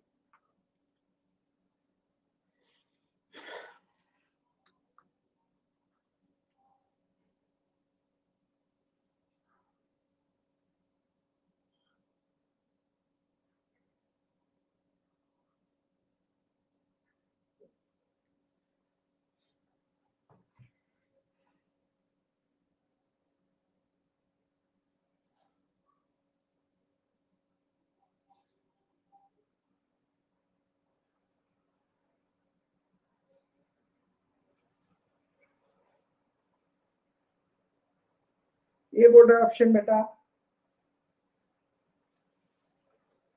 ए बोल रहा है ऑप्शन बेटा।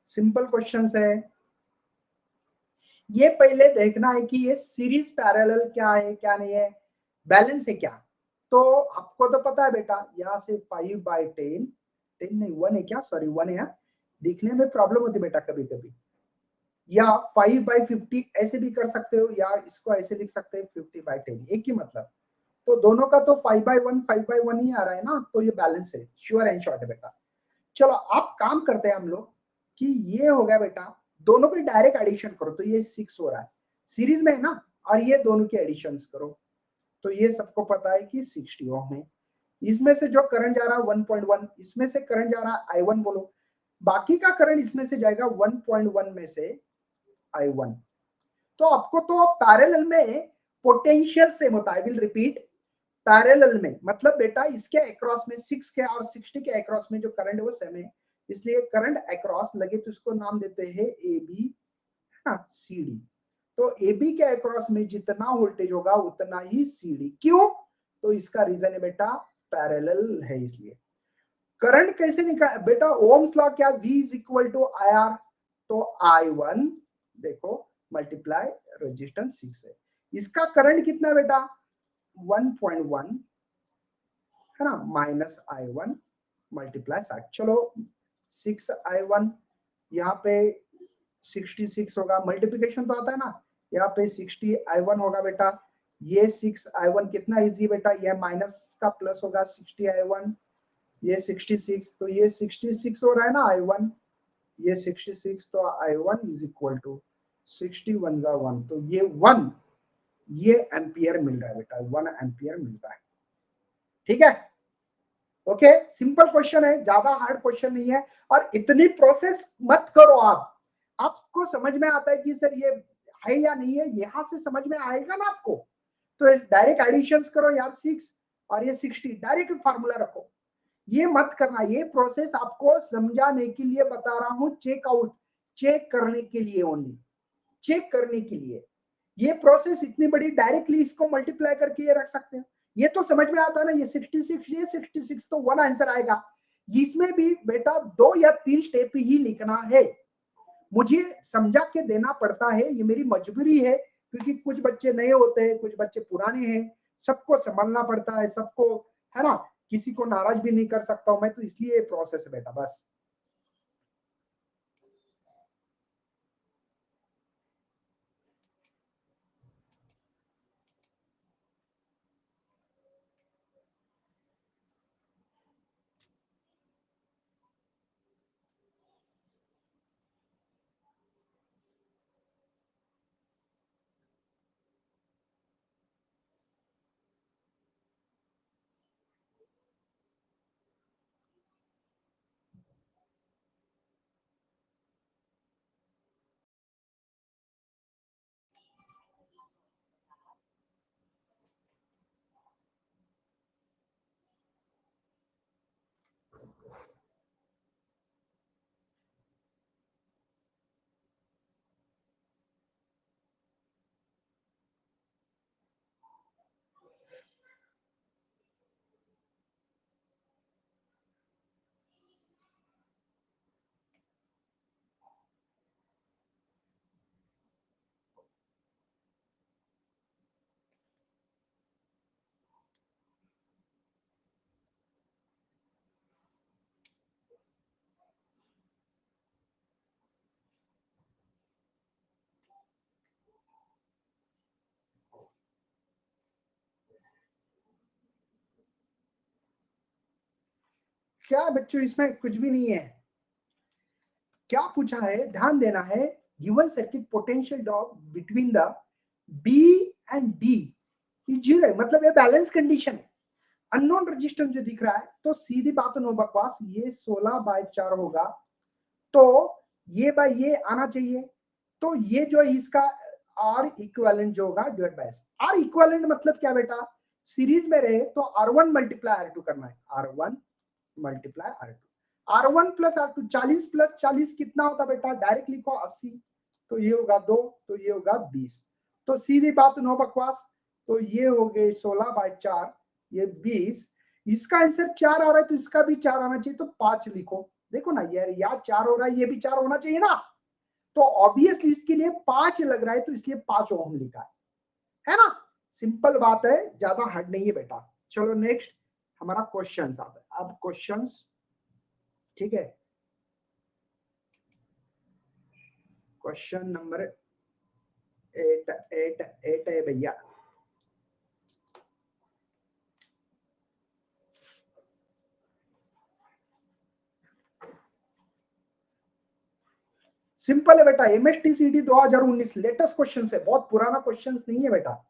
सिंपल क्वेश्चंस है। ये पहले देखना है कि ये सीरीज पैरेलल क्या है क्या नहीं है, बैलेंस है क्या। तो आपको तो पता है बेटा, यहाँ से 5/10, 10 नहीं 1 है क्या, सॉरी 1 है, दिखने में प्रॉब्लम होती है बेटा कभी कभी। या 5/50 ऐसे भी कर सकते हो, या इसको ऐसे लिख सकते हैं 50/10, एक ही मतलब। तो दोनों का तो 5/1 ही आ रहा है ना, तो ये बैलेंस है, श्योर एंड शॉर्ट है बेटा। चलो आप काम करते हैं हम लोग कि ये हो गया बेटा, दोनों की डायरेक्ट एडिशन करो तो ये 6 हो रहा है, सीरीज में है ना, और ये दोनों की एडिशंस करो तो ये सबको पता है कि 60 ओम है। इसमें से जो करंट जा रहा है 1.1, इसमें से करंट जा रहा है I1 बोलो, बाकी का करंट इसमें से जाएगा 1.1 में से I1। तो आपको तो पैरेलल में पोटेंशियल सेम होता है, आई विल रिपीट, पैरेलल में मतलब बेटा इसके अक्रॉस में 6 के और 60 के अक्रॉस में जो करंट है वो सेम है, इसलिए करंट अक्रॉस लगे तो इसको नाम देते हैं ए बी सी डी। तो ए बी के अक्रॉस में जितना वोल्टेज होगा उतना ही सी डी। क्यों? तो इसका रीजन है बेटा पैरेलल है, इसलिए। करंट कैसे निकाल बेटा, ओम्स लॉ क्या, V is equal to I R, तो I1 देखो मल्टीप्लाई रेजिस्टेंस 6 है, इसका करंट कितना बेटा 1.1 है ना, माइनस I1 मल्टीप्लाई 60। चलो 6I1 यहाँ पे 66 होगा, मल्टीप्लिकेशन तो आता है ना, यहाँ पे 60I1 होगा बेटा, ये 6I1 कितना इजी बेटा, ये माइनस का प्लस होगा 60I1, ये 66, तो ये 66 हो रहा है ना I1, ये 66, तो I1 इज इक्वल टू 61 जा 1, तो ये 1 ये एम्पियर मिल रहा है बेटा, 1 एम्पियर मिल रहा है। ठीक है, ओके, सिंपल क्वेश्चन है, ज्यादा हार्ड क्वेश्चन नहीं है। और इतनी प्रोसेस मत करो आप, आपको समझ में आता है कि सर ये है या नहीं है, यहां से समझ में आएगा ना आपको, तो डायरेक्ट एडिशन करो यार, 6 और ये 60 डायरेक्ट फार्मूला रखो, ये मत करना। ये प्रोसेस आपको समझाने के लिए बता रहा हूं, चेकआउट, चेक करने के लिए ओनली, चेक करने के लिए। ये प्रोसेस इतनी बड़ी, डायरेक्टली इसको मल्टीप्लाई करके ये रख सकते हो, ये तो समझ में आता है ना, ये 66 ये 66, तो 1 आंसर आएगा। इसमें भी बेटा 2 या 3 स्टेप ही लिखना है, मुझे समझा के देना पड़ता है, ये मेरी मजबूरी है, क्योंकि कुछ बच्चे नए होते हैं, कुछ बच्चे पुराने हैं, सबको संभालना पड़ता है, सबको, है ना, किसी को नाराज भी नहीं कर सकता हूं मैं, तो इसलिए प्रोसेस है बेटा, बस। क्या बच्चों, इसमें कुछ भी नहीं है, क्या पूछा है ध्यान देना है, given circuit potential drop between the B and D is zero, मतलब ये बैलेंस कंडीशन है, अननोन रेजिस्टेंस जो दिख रहा है, तो सीधी बात नो बकवास, ये 16/4 होगा, तो ये बाय ये आना चाहिए, तो ये जो इसका आर इक्विवेलेंट जो होगा divide by S. R equivalent मतलब क्या बेटा, सीरीज में रहे तो R1 मल्टीप्लाई R2 करना है, R1 multiply R2, R1 plus R2, 40 plus 40 कितना होता बेटा, डायरेक्ट लिखो 80, तो ये होगा 2, तो ये होगा 20, तो सीधी बात नो बकवास, तो ये हो गए 16/4, ये 20, इसका आंसर 4 आ रहा है तो इसका भी 4 आना चाहिए, तो 5 लिखो। देखो ना यार, या 4 हो रहा है, ये भी 4 होना चाहिए ना, तो ऑब्वियसली इसके लिए 5 लग रहा है, तो इसलिए 5 ओम लिखा है ना। सिंपल बात है, ज्यादा हार्ड नहीं है बेटा। चलो नेक्स्ट हमारा क्वेश्चन अब क्वेश्चंस, ठीक है। क्वेश्चन नंबर 8 है भैया। सिंपल है बेटा, MSTCD 2019 लेटेस्ट क्वेश्चन है, बहुत पुराना क्वेश्चन नहीं है बेटा।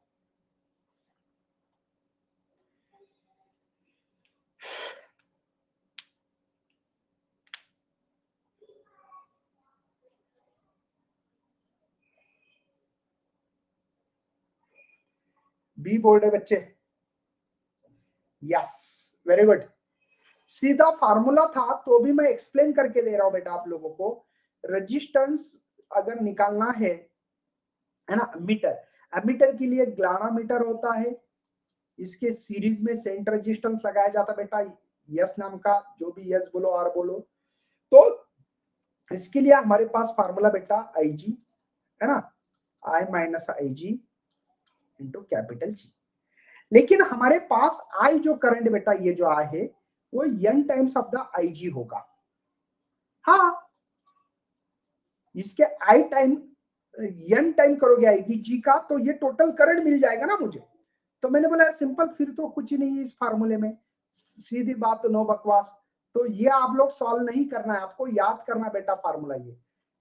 बी बोर्ड है बच्चे, यस वेरी गुड। सीधा फार्मूला था तो भी मैं एक्सप्लेन करके दे रहा हूं बेटा आप लोगों को। रेजिस्टेंस अगर निकालना है ना, एमीटर के लिए ग्लानामीटर होता है, इसके सीरीज में सेंट रेजिस्टेंस लगाया जाता बेटा, यस नाम का, जो भी यस बोलो आर बोलो। तो इसके लिए हमारे पास फार्मूला बेटा IG है ना, I minus IG into capital G। लेकिन हमारे पास I जो करंट बेटा ये जो I है वो n times of the IG होगा। हाँ, इसके I टाइम n टाइम करोगे IG का तो ये टोटल करंट मिल जाएगा ना मुझे। तो मैंने बोला सिंपल, फिर तो कुछ ही नहीं है इस फार्मूले में, सीधी बात, नो बकवास। तो ये आप लोग सॉल्व नहीं करना है, आपको याद करना बेटा फार्मूला ये,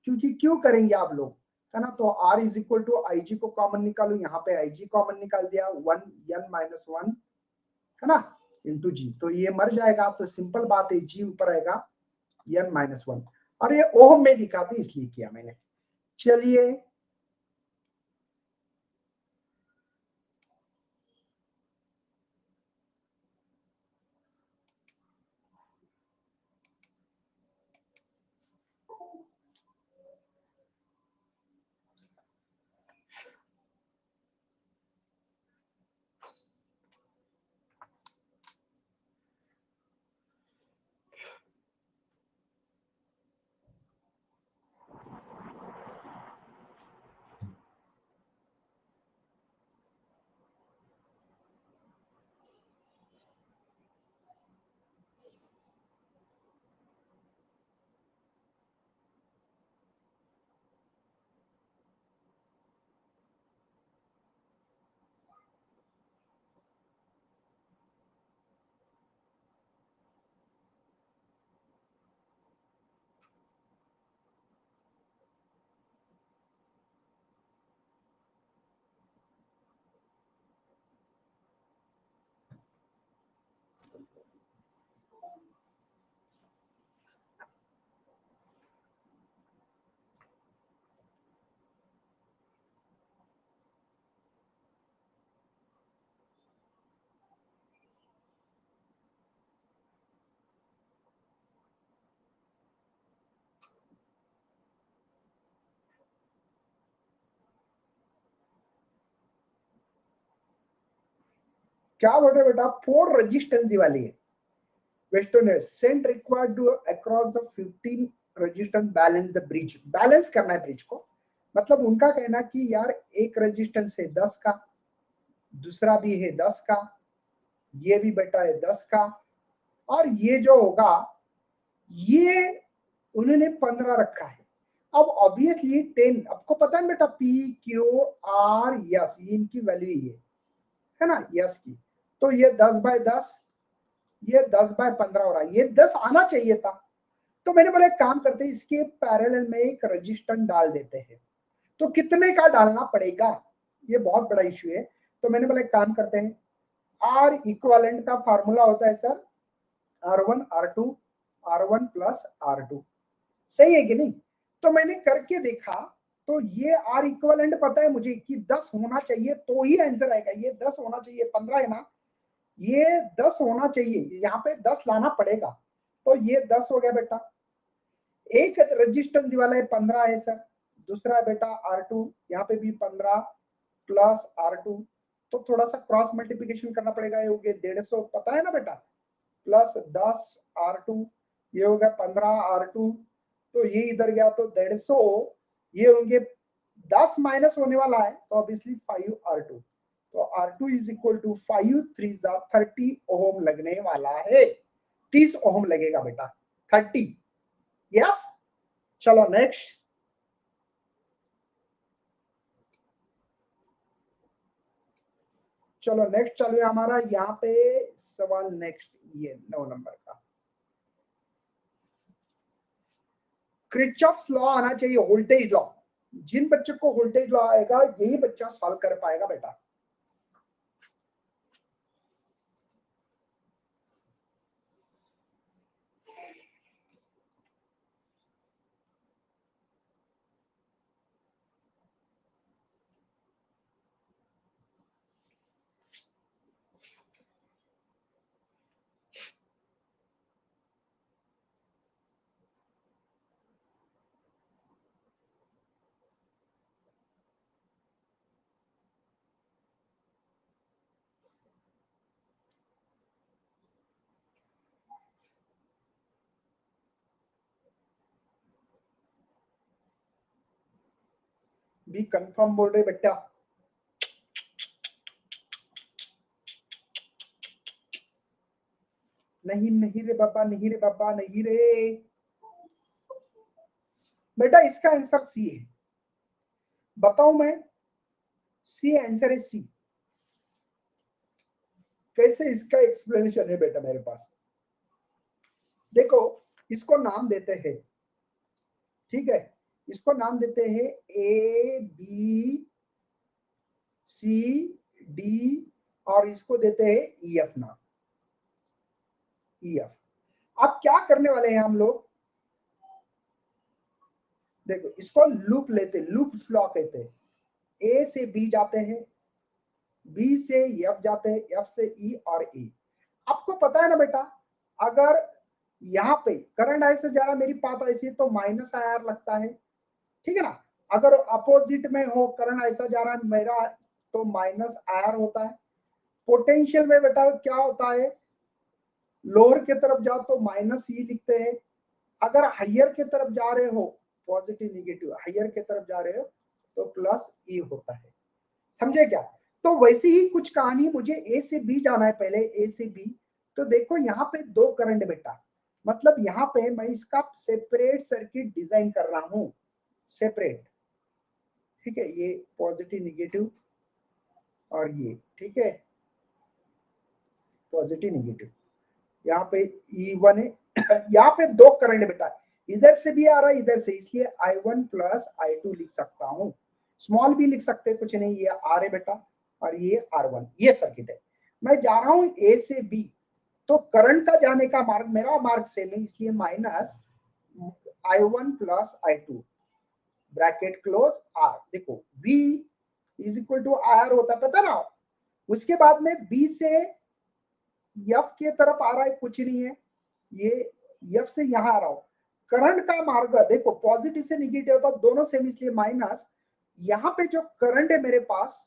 क्योंकि क्यों करेंगे आप लोग, है ना। तो R is equal to IG को कॉमन निकालो, यहाँ पे IG कॉमन निकाल दिया, 1 n माइनस 1 है ना इंटू G, तो ये मर जाएगा। तो सिंपल बात है, G ऊपर आएगा n माइनस 1, और ये ओम में दिखाते इसलिए किया मैंने। चलिए क्या बोल रहे बेटा, 4 रेजिस्टेंस दिवाली है western cent required to across the 15 resistance balance the bridge. Balance करना है ब्रिज को, मतलब उनका कहना कि यार एक रेजिस्टेंस है 10 का, दूसरा भी है 10 का, ये भी बेटा है 10 का, और ये जो होगा ये उन्होंने 15 रखा है। अब ऑब्वियसली 10, आपको पता है बेटा P Q R S, ये इनकी वैल्यू ये है ना यस की, तो ये 10/10, ये 10/15 हो रहा है, ये 10 आना चाहिए था। तो मैंने बोला एक काम करते हैं, इसके पैरेलल में एक रेजिस्टेंस डाल देते हैं। तो कितने का डालना पड़ेगा, ये बहुत बड़ा इश्यू है। तो मैंने बोला एक काम करते हैं, R इक्विवेलेंट का फार्मूला होता है sir R1 R2 R1 plus R2, सही है कि नहीं। तो मैंने करके देखा, तो ये R इक्विवेलेंट पता है मुझे कि 10 होना चाहिए तो ही आंसर आएगा। ये 10 होना चाहिए, 15 है ना, ये 10 होना चाहिए, यहाँ पे 10 लाना पड़ेगा। तो ये 10 हो गया बेटा। एक रेजिस्टेंस वाला है 15 है सर, दूसरा बेटा R2, यहाँ पे भी 15 प्लस R2, तो थोड़ा सा क्रॉस मल्टीप्लिकेशन करना पड़ेगा, ये हो गया 150, पता है ना बेटा, प्लस 10R2, ये हो गया 15R2, तो ये इधर गया तो 150, ये होंगे 10 माइनस होने वाला है तो ऑब्वियसली 5R2, तो R2 इज इक्वल टू 5 3 30 ओम लगने वाला है, 30 ओम लगेगा बेटा, 30। यस, चलो नेक्स्ट। चलो नेक्स्ट चालू है हमारा यहाँ पे सवाल, नेक्स्ट ये 9 नंबर का। क्रिचॉफ्स लॉ आना चाहिए, वोल्टेज लॉ। जिन बच्चों को वोल्टेज लॉ आएगा यही बच्चा सॉल्व कर पाएगा बेटा। भी कंफर्म बोल रहे बेटा, नहीं नहीं रे बाबा, नहीं रे बाबा, नहीं रे बेटा। इसका आंसर सी है, बताऊं मैं, सी आंसर है, सी। कैसे इसका एक्सप्लेनेशन है बेटा मेरे पास, देखो इसको नाम देते हैं, ठीक है, इसको नाम देते हैं ए बी सी डी, और इसको देते हैं ई एफ नाम, ई एफ। अब क्या करने वाले हैं हम लोग, देखो इसको लूप लेते, लूप लॉ कहते हैं। ए से बी जाते हैं, बी से एफ जाते हैं, एफ से ई और ई। आपको पता है ना बेटा, अगर यहाँ पे करंट ऐसे जा रहा, मेरी पाथ ऐसी, तो माइनस आर लगता है, ठीक है ना। अगर अपोजिट में हो, करंट ऐसा जा रहा है मेरा, तो माइनस आर होता है। पोटेंशियल में बेटा क्या होता है, लोअर की तरफ जाओ तो माइनस ई लिखते हैं, अगर हाइयर की तरफ जा रहे हो, पॉजिटिव निगेटिव हाइयर की तरफ जा रहे हो तो प्लस ई होता है, समझे क्या। तो वैसी ही कुछ कहानी, मुझे ए से बी जाना है, पहले ए से बी। तो देखो यहाँ पे दो करंट बेटा, मतलब यहाँ पे मैं इसका सेपरेट सर्किट डिजाइन कर रहा हूं, सेपरेट, ठीक है, ये पॉजिटिव निगेटिव और ये, ठीक है, पॉजिटिव निगेटिव, यहाँ पे E1 है यहाँ पे दो करंट बेटा, इधर से भी आ रहा है इधर से, इसलिए I1 प्लस I2 लिख सकता हूँ, स्मॉल भी लिख सकते हैं, कुछ नहीं, ये R है बेटा और ये R1, ये सर्किट है। मैं जा रहा हूं A से B, तो करंट का जाने का मार्ग, मेरा मार्ग सेम है, इसलिए minus I1 plus I2 bracket close R। देखो V is equal to IR होता है, पता ना। उसके बाद में B से F की तरफ आ रहा है, कुछ नहीं है, ये F से यहां आ रहा हूं, करंट का मार्ग देखो पॉजिटिव से निगेटिव होता, दोनों सेम, इसलिए माइनस। यहाँ पे जो करंट है मेरे पास,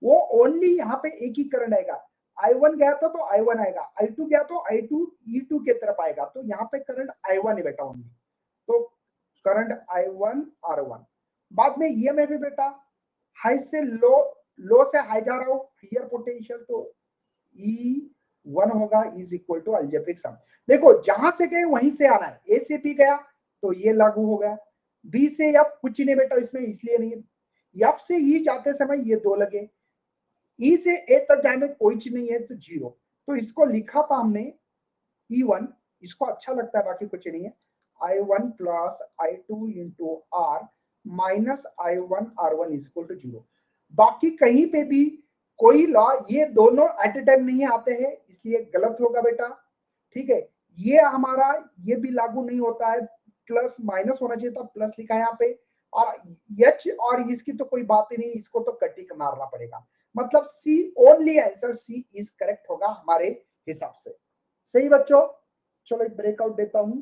वो ओनली यहाँ पे एक ही करंट आएगा, I1 गया था तो I1 आएगा, I2 गया तो I2 E2 के तरफ आएगा, तो यहाँ पे करंट I1 है बेटा ओनली, तो करंट I1 R1। बाद में ये में भी बेटा हाई से लो, लो से हाई जा रहा हूं, हायर पोटेंशियल, तो E1 होगा इज इक्वल टू अलजेब्रिक सम। देखो जहां से गए वहीं से आना है, ए से बी गया तो ये लागू हो गया, बी से एफ कुछ नहीं बेटा इसमें, इसलिए नहीं, एफ से ई जाते समय ये दो लगे, ई से ए तक जाने कोई चीज नहीं है तो जीरो, तो इसको लिखा था हमने E1, इसको अच्छा लगता है, बाकी कुछ नहीं है, I1 plus I2 into R minus I1 R1 is equal to zero. बाकी कहीं पे भी कोई लॉ, ये दोनों एट ए टाइम नहीं आते हैं, इसलिए गलत होगा बेटा, ठीक है। ये हमारा ये भी लागू नहीं होता है, प्लस माइनस होना चाहिए था, प्लस लिखा है यहाँ पे, और एच और इसकी तो कोई बात ही नहीं, इसको तो कटिंग मारना पड़ेगा, मतलब C, only answer C is correct होगा हमारे हिसाब से। सही बच्चों, चलो एक ब्रेकआउट देता हूं।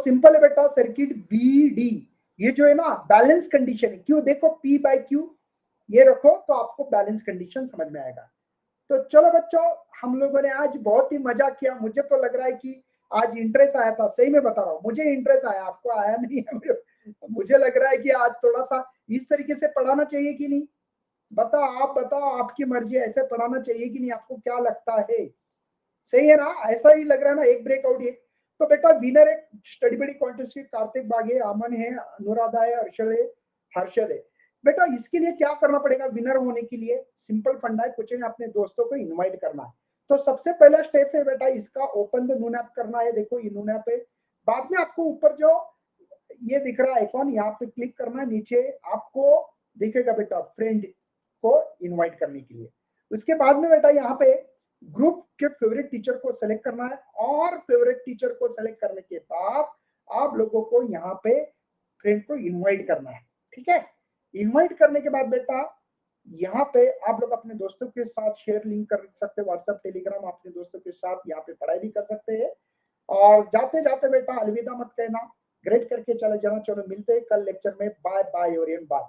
तो सिंपल है बेटा, सर्किट बी डी, ये जो है ना बैलेंस कंडीशन है। क्यों? देखो P बाई Q ये रखो तो आपको बैलेंस कंडीशन समझ में आएगा। तो चलो बच्चों, हम लोगों ने आज बहुत ही मजा किया। मुझे तो लग रहा है कि आज इंटरेस्ट आया था, सही में बता रहा हूँ, मुझे इंटरेस्ट आया, आपको आया नहीं है। मुझे लग रहा है कि आज थोड़ा सा इस तरीके से पढ़ाना चाहिए कि नहीं, बताओ, आप बताओ, आपकी मर्जी, ऐसे पढ़ाना चाहिए कि नहीं, आपको क्या लगता है? सही है ना? ऐसा ही लग रहा है ना? एक ब्रेकआउट ये। तो बेटा विनर है स्टडी बडी कॉन्टेस्ट की कार्तिक बागे, अमन है, अनुराधा है, हर्षद है। बेटा इसके लिए क्या करना पड़ेगा विनर होने के लिए? सिंपल फंडा है, कुछ नहीं, अपने दोस्तों को इनवाइट करना है। तो सबसे पहला स्टेप है बेटा इसका, ओपन द नून ऐप करना है। देखो ये नून ऐप है, बाद में आपको ऊपर जो ये दिख रहा है आइकॉन, यहाँ पे क्लिक करना है, नीचे आपको दिखेगा बेटा फ्रेंड को इनवाइट करने के लिए। उसके बाद में बेटा यहाँ पे ग्रुप के फेवरेट टीचर को सेलेक्ट करना है, और फेवरेट टीचर को सेलेक्ट करने के बाद आप लोगों को यहाँ पे फ्रेंड को इनवाइट करना है। ठीक है, इनवाइट करने के बाद बेटा यहाँ पे आप लोग अपने दोस्तों के साथ शेयर लिंक कर सकते हैं, व्हाट्सएप टेलीग्राम, अपने दोस्तों के साथ यहाँ पे पढ़ाई भी कर सकते हैं। और जाते जाते बेटा अलविदा मत कहना, ग्रेड करके चले जाना। चलो मिलते हैं कल लेक्चर में, बाय बाय और बाय।